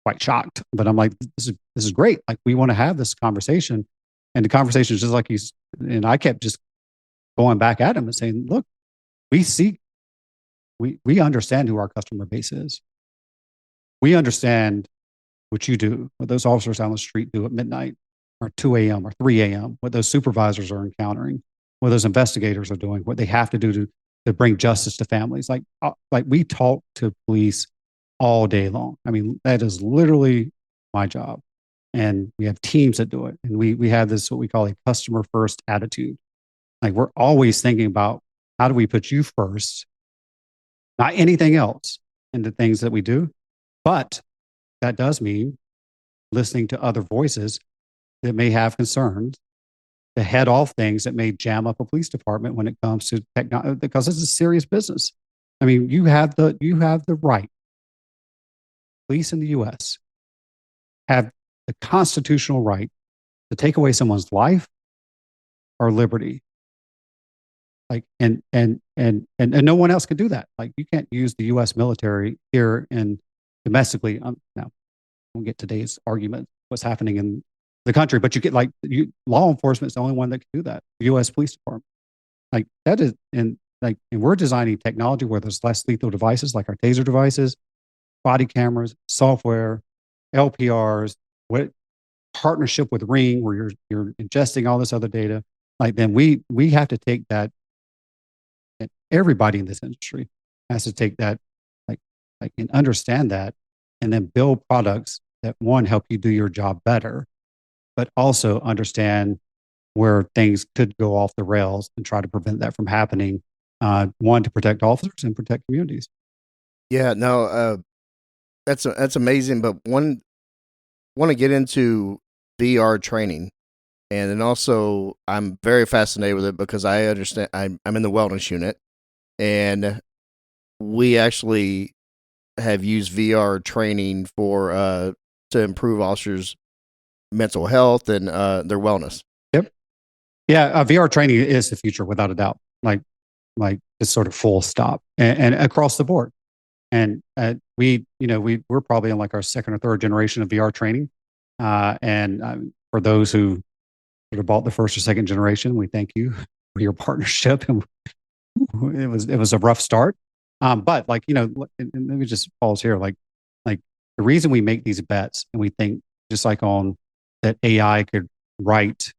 quite shocked, but I'm like, this is great. We want to have this conversation, and the conversation is just like and I kept just going back at him and saying, look, we understand who our customer base is. We understand what you do, what those officers on the street do at midnight or 2 a.m. or 3 a.m., what those supervisors are encountering, what those investigators are doing, what they have to do to bring justice to families. We talk to police all day long. I mean, that is literally my job. And we have teams that do it. And we have this, what we call a customer first attitude. We're always thinking about, how do we put you first, not anything else, in the things that we do. But that does mean listening to other voices that may have concerns, to head off things that may jam up a police department when it comes to technology, because it's a serious business. I mean, you have the right. Police in the U.S. have the constitutional right to take away someone's life or liberty. And no one else can do that. You can't use the U.S. military here and domestically. Now, we'll get today's argument, what's happening in the country, but you get law enforcement is the only one that can do that. The U.S. Police Department, that is, and we're designing technology where there's less lethal devices, like our TASER devices, body cameras, software, LPRs, what partnership with Ring, where you're ingesting all this other data. Then we have to take that, and everybody in this industry has to take that, and understand that, and then build products that, one, help you do your job better, but also understand where things could go off the rails and try to prevent that from happening. One, to protect officers and protect communities. Yeah, no, that's amazing. But want to get into VR training, and then also I'm very fascinated with it because I understand I'm in the wellness unit, and we actually have used VR training to improve officers' mental health and their wellness. Yep. Yeah, VR training is the future without a doubt. It's sort of full stop, and across the board. And we're probably in our second or third generation of VR training. And for those who sort of bought the first or second generation. We thank you for your partnership. And it was a rough start. But like, let me just pause here. Like the reason we make these bets and we think just like on that AI could write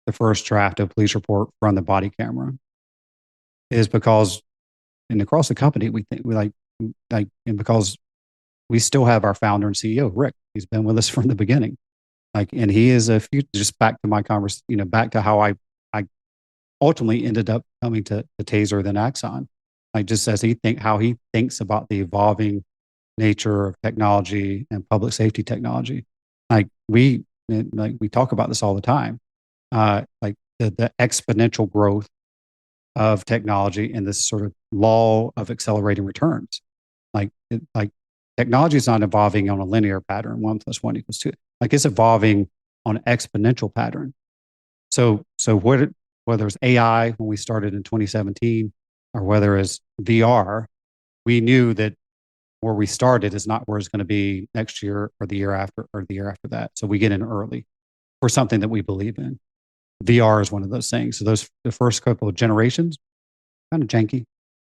the first draft of police report from the body camera is because, and across the company, we think and because we still have our founder and CEO, Rick. He's been with us from the beginning. Like, and he is just back to my conversation, back to how I ultimately ended up coming to TASER than Axon. Like just as how he thinks about the evolving nature of technology and public safety technology. Like we talk about this all the time. Like the exponential growth of technology and this sort of law of accelerating returns. Like technology is not evolving on a linear pattern, 1+1=2. Like it's evolving on an exponential pattern. So whether it's AI when we started in 2017 or whether it's VR, we knew that where we started is not where it's going to be next year or the year after or the year after that. So we get in early for something that we believe in. VR is one of those things. So the first couple of generations, kind of janky.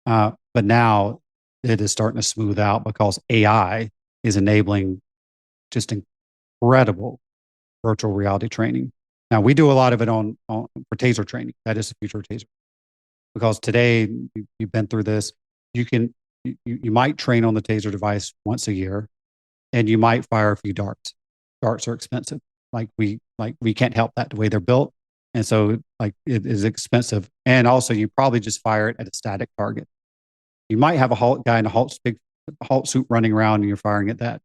But now it is starting to smooth out because AI is enabling just incredible virtual reality training. Now we do a lot of it for TASER training. That is the future of TASER. Because today you've been through this, you might train on the TASER device once a year, and you might fire a few darts. Darts are expensive. Like we can't help that the way they're built, and so like it is expensive. And also, you probably just fire it at a static target. You might have a guy in a big halt suit running around, and you're firing at that.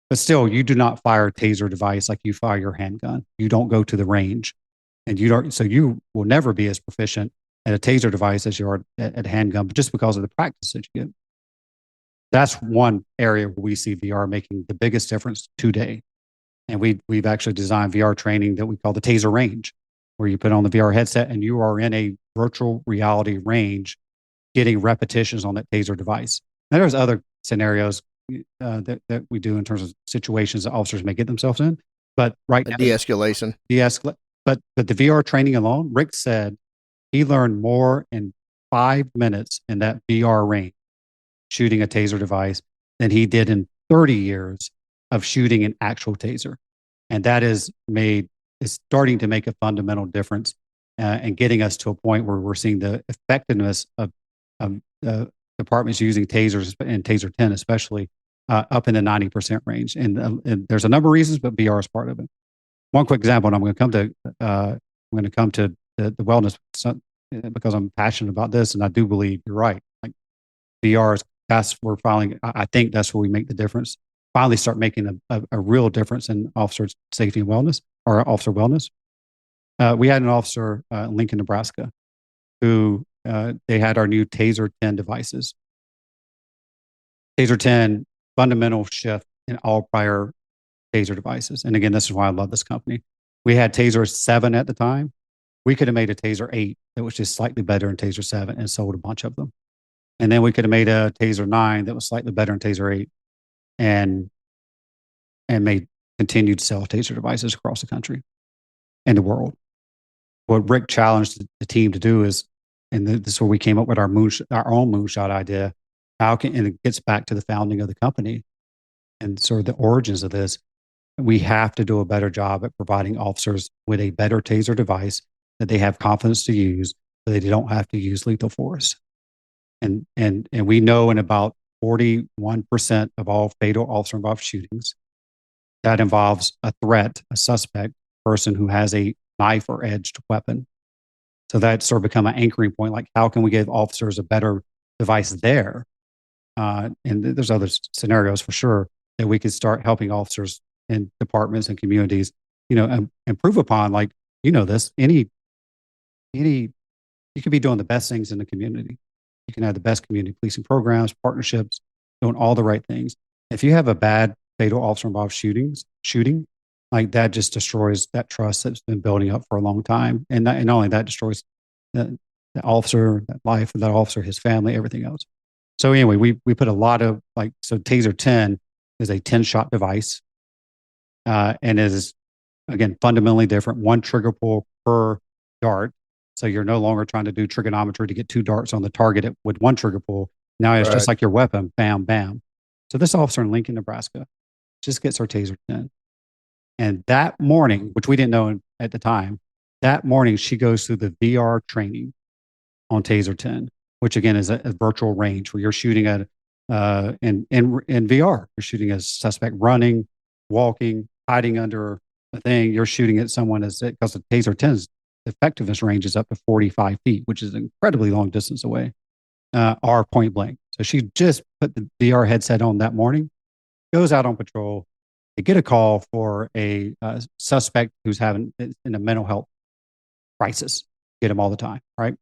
But still, you do not fire a TASER device like you fire your handgun. You don't go to the range, and you don't. So you will never be as proficient at a TASER device as you are at a handgun, but just because of the practice that you get. That's one area where we see VR making the biggest difference today. And we've actually designed VR training that we call the TASER range, where you put on the VR headset and you are in a virtual reality range, getting repetitions on that TASER device. Now, there's other scenarios that we do in terms of situations that officers may get themselves in, but right now, de-escalation. But the VR training alone, Rick said he learned more in 5 minutes in that VR range shooting a TASER device than he did in 30 years of shooting an actual TASER. And that is starting to make a fundamental difference and getting us to a point where we're seeing the effectiveness of departments using TASERs and TASER 10 especially up in the 90% range. And there's a number of reasons, but VR is part of it. One quick example, and I'm going to come to the wellness because I'm passionate about this, and I do believe you're right. Like VR is I think that's where we make the difference. Finally start making a real difference in officer safety and wellness or officer wellness. We had an officer in Lincoln, Nebraska, who they had our new TASER 10 devices. TASER 10, fundamental shift in all prior TASER devices. And again, this is why I love this company. We had TASER 7 at the time. We could have made a TASER 8 that was just slightly better than TASER 7 and sold a bunch of them. And then we could have made a TASER 9 that was slightly better than TASER 8 and continued to sell TASER devices across the country and the world. What Rick challenged the team to do is, and this is where we came up with our own moonshot idea, and it gets back to the founding of the company and sort of the origins of this. We have to do a better job at providing officers with a better TASER device that they have confidence to use, so they don't have to use lethal force. And we know in about 41% of all fatal officer-involved shootings, that involves a threat, a suspect, person who has a knife or edged weapon. So that's sort of become an anchoring point. Like, how can we give officers a better device there? And there's other scenarios for sure that we could start helping officers in departments and communities, improve upon. Like, this, you could be doing the best things in the community. You can have the best community policing programs, partnerships, doing all the right things. If you have a bad fatal officer-involved shooting, like that just destroys that trust that's been building up for a long time. And not only that, destroys the officer, that life of that officer, his family, everything else. So anyway, we put a lot of TASER 10 is a 10-shot device, and is again, fundamentally different. One trigger pull per dart. So you're no longer trying to do trigonometry to get 2 darts on the target with one trigger pull. Now it's just Right. like your weapon, bam, bam. So this officer in Lincoln, Nebraska, just gets her TASER 10. And that morning, which we didn't know at the time, that morning she goes through the VR training on TASER 10, which again is a virtual range where you're shooting at in VR. You're shooting a suspect running, walking, hiding under a thing. You're shooting at someone because the TASER 10's effectiveness range is up to 45 feet, which is an incredibly long distance away, or point blank. So she just put the VR headset on that morning, goes out on patrol. They get a call for a suspect who's having in a mental health crisis. Get him all the time, right?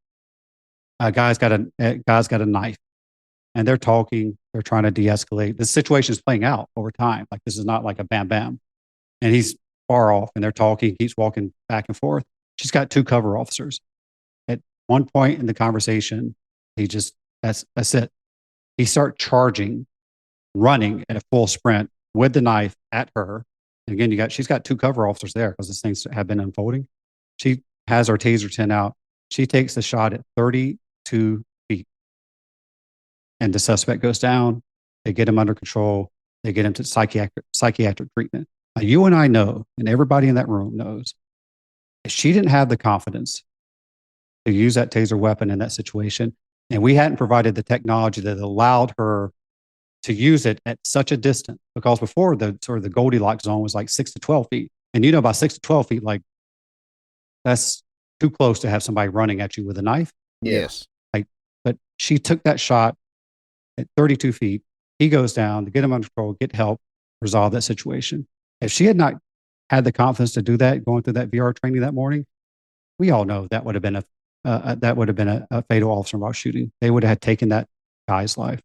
Guy's got a knife, and they're talking. They're trying to de-escalate. The situation is playing out over time. Like this is not like a bam bam, and he's far off, and they're talking. He keeps walking back and forth. She's got 2 cover officers. At one point in the conversation, that's it. He starts charging, running at a full sprint with the knife at her. And again, she's got 2 cover officers there because these things have been unfolding. She has her TASER 10 out. She takes the shot at 32 feet. And the suspect goes down. They get him under control. They get him to psychiatric treatment. Now, you and I know, and everybody in that room knows, if she didn't have the confidence to use that TASER weapon in that situation, and we hadn't provided the technology that allowed her to use it at such a distance, because before the sort of the Goldilocks zone was like 6 to 12 feet. And you know, by 6 to 12 feet, like that's too close to have somebody running at you with a knife. Yes. But she took that shot at 32 feet. He goes down to get him under control, get help, resolve that situation. If she had not had the confidence to do that, going through that VR training that morning, we all know that would have been a fatal officer shooting. They would have had taken that guy's life.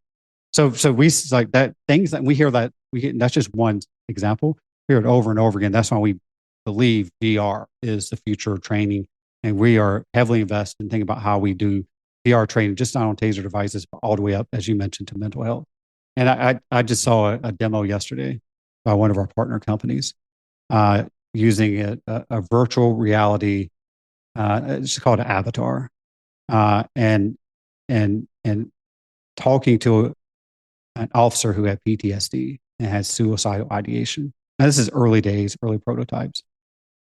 So we like that things that we hear that that's just one example. We hear it over and over again. That's why we believe VR is the future of training, and we are heavily invested in thinking about how we do VR training, just not on TASER devices, but all the way up, as you mentioned, to mental health. And I just saw a demo yesterday by one of our partner companies using a virtual reality. It's called an avatar, and talking to an officer who had PTSD and had suicidal ideation. Now, this is early days, early prototypes.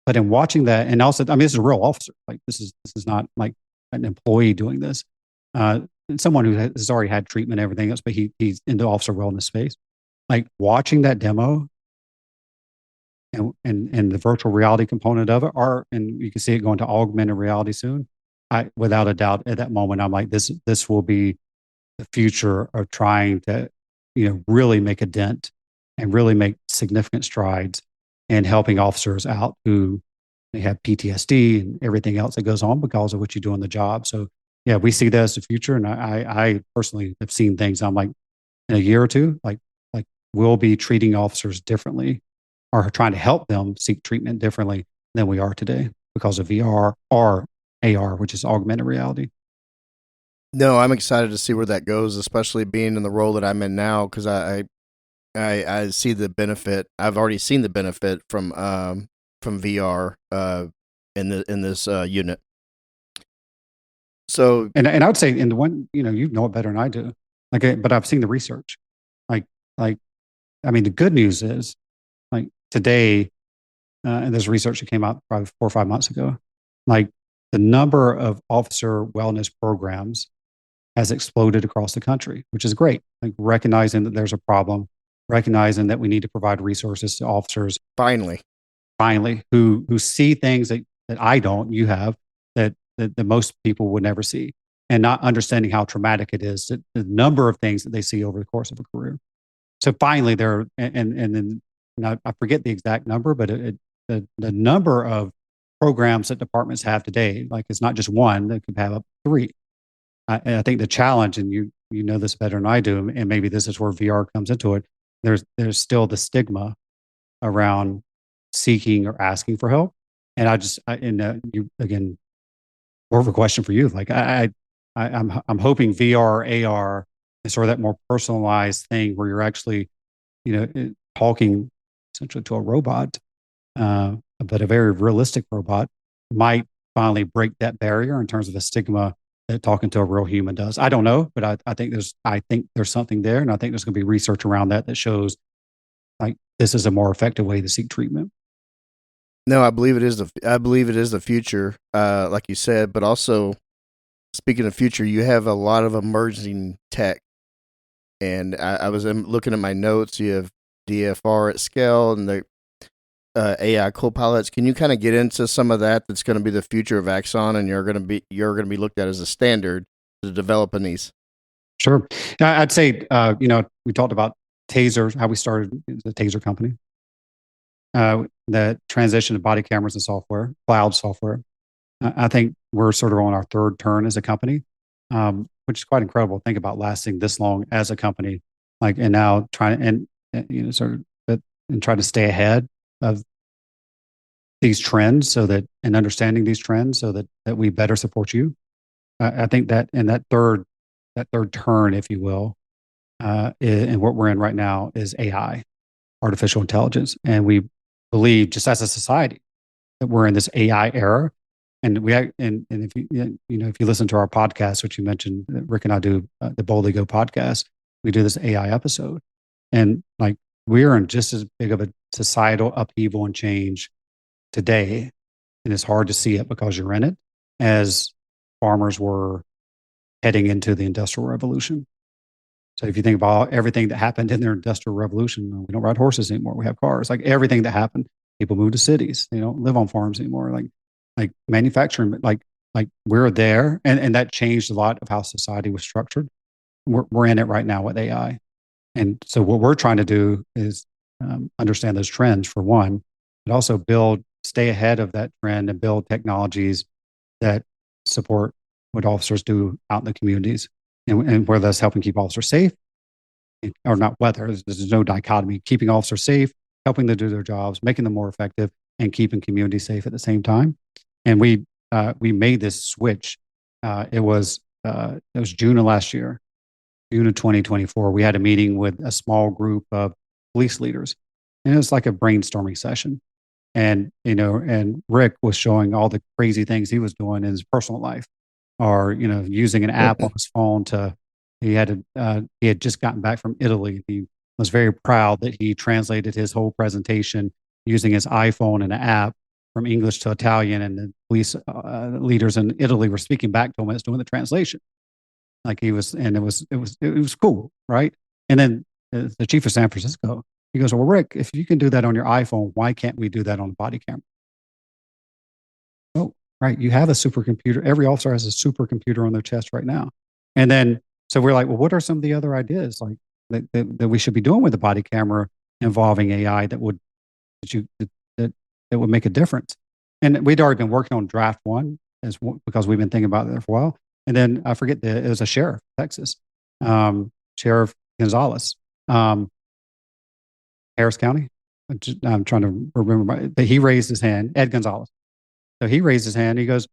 But in watching that, and also, I mean, this is a real officer. Like this is not like an employee doing this. Someone who has already had treatment and everything else, but he's into officer wellness space. Like watching that demo and the virtual reality component of it, and you can see it going to augmented reality soon. Without a doubt, at that moment, I'm like, this will be the future of trying to, really make a dent and really make significant strides in helping officers out who they have PTSD and everything else that goes on because of what you do on the job. So yeah, we see that as the future. And I personally have seen things. I'm like, in a year or two, like we'll be treating officers differently or trying to help them seek treatment differently than we are today because of VR or AR, which is augmented reality. No, I'm excited to see where that goes, especially being in the role that I'm in now, because I see the benefit. I've already seen the benefit from VR in this unit. So, and I would say in the one, you know it better than I do. But I've seen the research. I mean, the good news is, like today, and there's research that came out probably 4 or 5 months ago. Like the number of officer wellness programs has exploded across the country, which is great. Like recognizing that there's a problem, recognizing that we need to provide resources to officers finally, who see things that I don't, you have, that most people would never see, and not understanding how traumatic it is, the number of things that they see over the course of a career. So finally, there and then I forget the exact number, but the number of programs that departments have today, like it's not just one; they could have up to 3. And I think the challenge, and you know this better than I do, and maybe this is where VR comes into it. There's still the stigma around seeking or asking for help, and you again, more of a question for you. Like I'm hoping VR, AR is sort of that more personalized thing where you're actually, talking essentially to a robot, but a very realistic robot might finally break that barrier in terms of the stigma that talking to a real human does. I don't know, but I think there's something there, and I think there's going to be research around that shows like this is a more effective way to seek treatment. No, I believe it is the future, like you said. But also, speaking of future, you have a lot of emerging tech, and I was looking at my notes. You have DFR at scale and the AI co-pilots. Can you kind of get into some of that? That's going to be the future of Axon, and you're going to be looked at as a standard to developing these. Sure, I'd say we talked about TASER, how we started the TASER company. The transition to body cameras and software, cloud software. I think we're sort of on our third turn as a company, which is quite incredible. Think about lasting this long as a company, and now trying and try to stay ahead of these trends and understanding these trends so that we better support you. I think that in that third turn, if you will, and what we're in right now is AI, artificial intelligence, and we believe just as a society that we're in this AI era. And if if you listen to our podcast, which you mentioned, Rick and I do the Boldly Go podcast, we do this AI episode, and we're in just as big of a societal upheaval and change today, and it's hard to see it because you're in it, as farmers were heading into the Industrial Revolution. So if you think about everything that happened in their Industrial Revolution, we don't ride horses anymore. We have cars. Like everything that happened, people moved to cities. They don't live on farms anymore. Like manufacturing, like we're there, and that changed a lot of how society was structured. We're in it right now with AI, and so what we're trying to do is understand those trends for one, but also stay ahead of that trend and build technologies that support what officers do out in the communities, and whether that's helping keep officers safe or not, whether there's no dichotomy, keeping officers safe, helping them do their jobs, making them more effective, and keeping communities safe at the same time. And we made this switch. It was June of last year, June of 2024. We had a meeting with a small group of police leaders, and it was like a brainstorming session. And and Rick was showing all the crazy things he was doing in his personal life, or using an app on his phone he had just gotten back from Italy. He was very proud that he translated his whole presentation using his iPhone and an app from English to Italian, and the police leaders in Italy were speaking back to him as doing the translation. It was cool, right? And then the chief of San Francisco, he goes, "Well, Rick, if you can do that on your iPhone, why can't we do that on a body camera?" Oh, right. You have a supercomputer. Every officer has a supercomputer on their chest right now. And then, so we're like, well, what are some of the other ideas that we should be doing with the body camera involving AI that would make a difference? And we'd already been working on draft one because we've been thinking about it for a while. And then I forget it was a sheriff, Texas, Sheriff Gonzalez, Harris County. I'm trying to remember, but he raised his hand, Ed Gonzalez. So he raised his hand. He goes,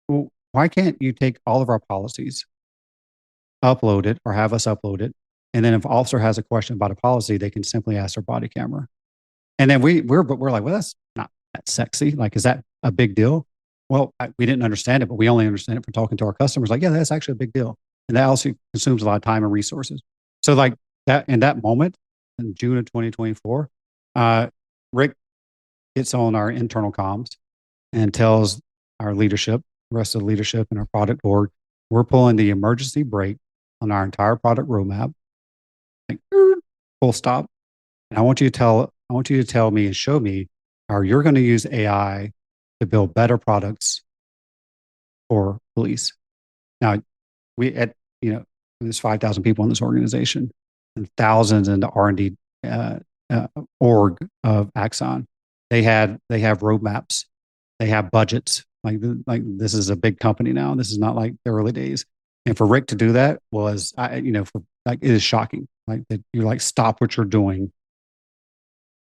"Well, why can't you take all of our policies, upload it, or have us upload it, and then if an officer has a question about a policy, they can simply ask their body camera?" And then we're like, well, that's not that sexy. Like, is that a big deal? Well, we didn't understand it, but we only understand it from talking to our customers. Like, yeah, that's actually a big deal, and that also consumes a lot of time and resources. So, like that in that moment in June of 2024, Rick gets on our internal comms and tells our leadership, the rest of the leadership and our product org, we're pulling the emergency brake on our entire product roadmap. Full stop. And I want you to tell me and show me how you're going to use AI to build better products for police. Now, there's 5,000 people in this organization and thousands in the R&D org of Axon. They have roadmaps. They have budgets. Like this is a big company now. This is not like the early days. And for Rick to do that was, it is shocking. Like that, you're like, stop what you're doing.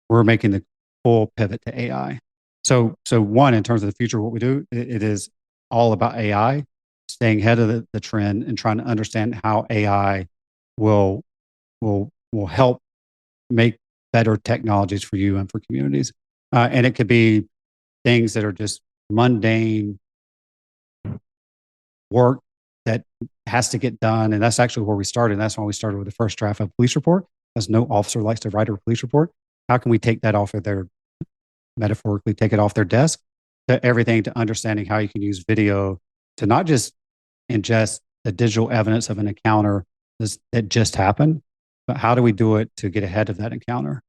We're making the full pivot to AI. So one, in terms of the future of what we do, it is all about AI, staying ahead of the trend and trying to understand how AI will help make better technologies for you and for communities. And it could be things that are just mundane work that has to get done. And that's actually where we started. And that's why we started with the first draft of a police report, because no officer likes to write a police report. How can we take that off of their, metaphorically, take it off their desk, to everything to understanding how you can use video to not just ingest the digital evidence of an encounter that just happened, but how do we do it to get ahead of that encounter?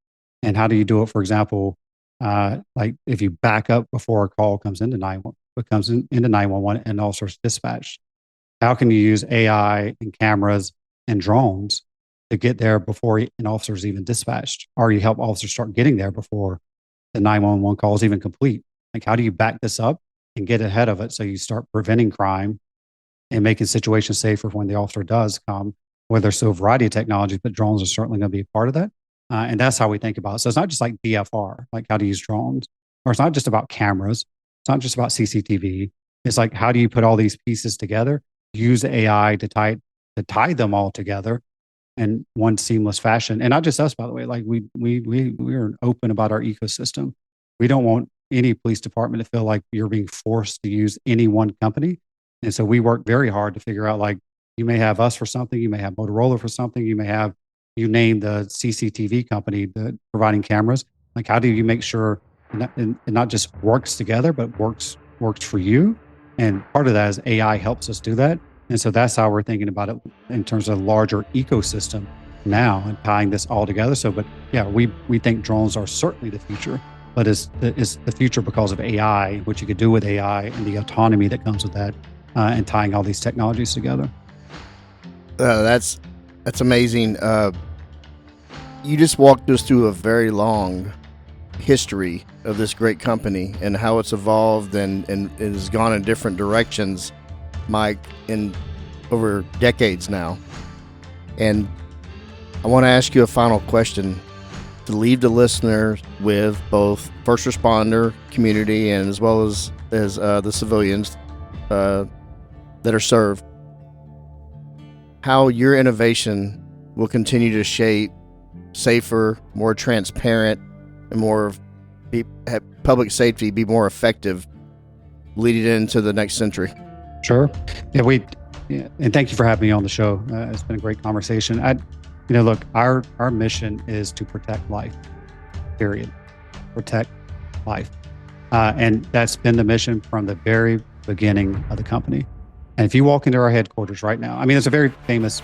And how do you do it, for example, like if you back up before a call comes into 911 and all sorts of dispatched, how can you use AI and cameras and drones to get there before an officer's even dispatched, or you help officers start getting there before the 911 call is even complete? Like, how do you back this up and get ahead of it so you start preventing crime and making situations safer when the officer does come? Where there's still a variety of technologies, but drones are certainly going to be a part of that. And that's how we think about it. So it's not just like DFR, like how to use drones, or it's not just about cameras. It's not just about CCTV. It's like, how do you put all these pieces together, use AI to tie them all together in one seamless fashion? And not just us, by the way. Like we're open about our ecosystem. We don't want any police department to feel like you're being forced to use any one company. And so we work very hard to figure out, like, you may have us for something, you may have Motorola for something, you may have, you name the CCTV company that providing cameras. Like, how do you make sure it not just works together, but works for you? And part of that is AI helps us do that. And so that's how we're thinking about it in terms of larger ecosystem now, and tying this all together. So, but yeah, we think drones are certainly the future, but it's the future because of AI, what you could do with AI and the autonomy that comes with that, and tying all these technologies together. That's amazing. You just walked us through a very long history of this great company and how it's evolved and it has gone in different directions, Mike, in over decades now. And I want to ask you a final question to leave the listeners with, both first responder community and as well as the civilians that are served, how your innovation will continue to shape safer, more transparent, and public safety be more effective leading into the next century. Sure. Yeah, and thank you for having me on the show. It's been a great conversation. Look, our mission is to protect life, period. Protect life. And that's been the mission from the very beginning of the company. And if you walk into our headquarters right now, I mean, there's a very famous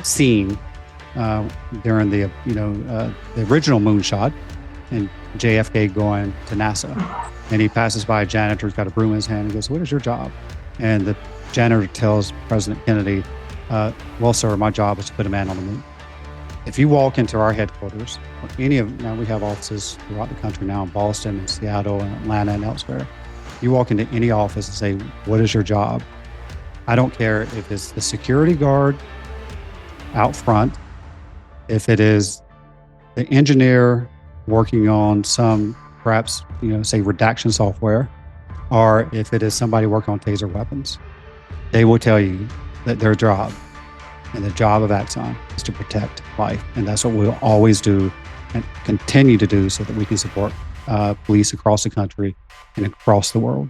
scene during the original moonshot, and JFK going to NASA, and he passes by a janitor who's got a broom in his hand and goes, "What is your job?" And the janitor tells President Kennedy, "Well, sir, my job is to put a man on the moon." If you walk into our headquarters, or we have offices throughout the country now in Boston and Seattle and Atlanta and elsewhere. You walk into any office and say, "What is your job?" I don't care if it's the security guard out front, if it is the engineer working on some, perhaps, say, redaction software, or if it is somebody working on TASER weapons. They will tell you that their job and the job of Axon is to protect life. And that's what we'll always do and continue to do so that we can support police across the country and across the world.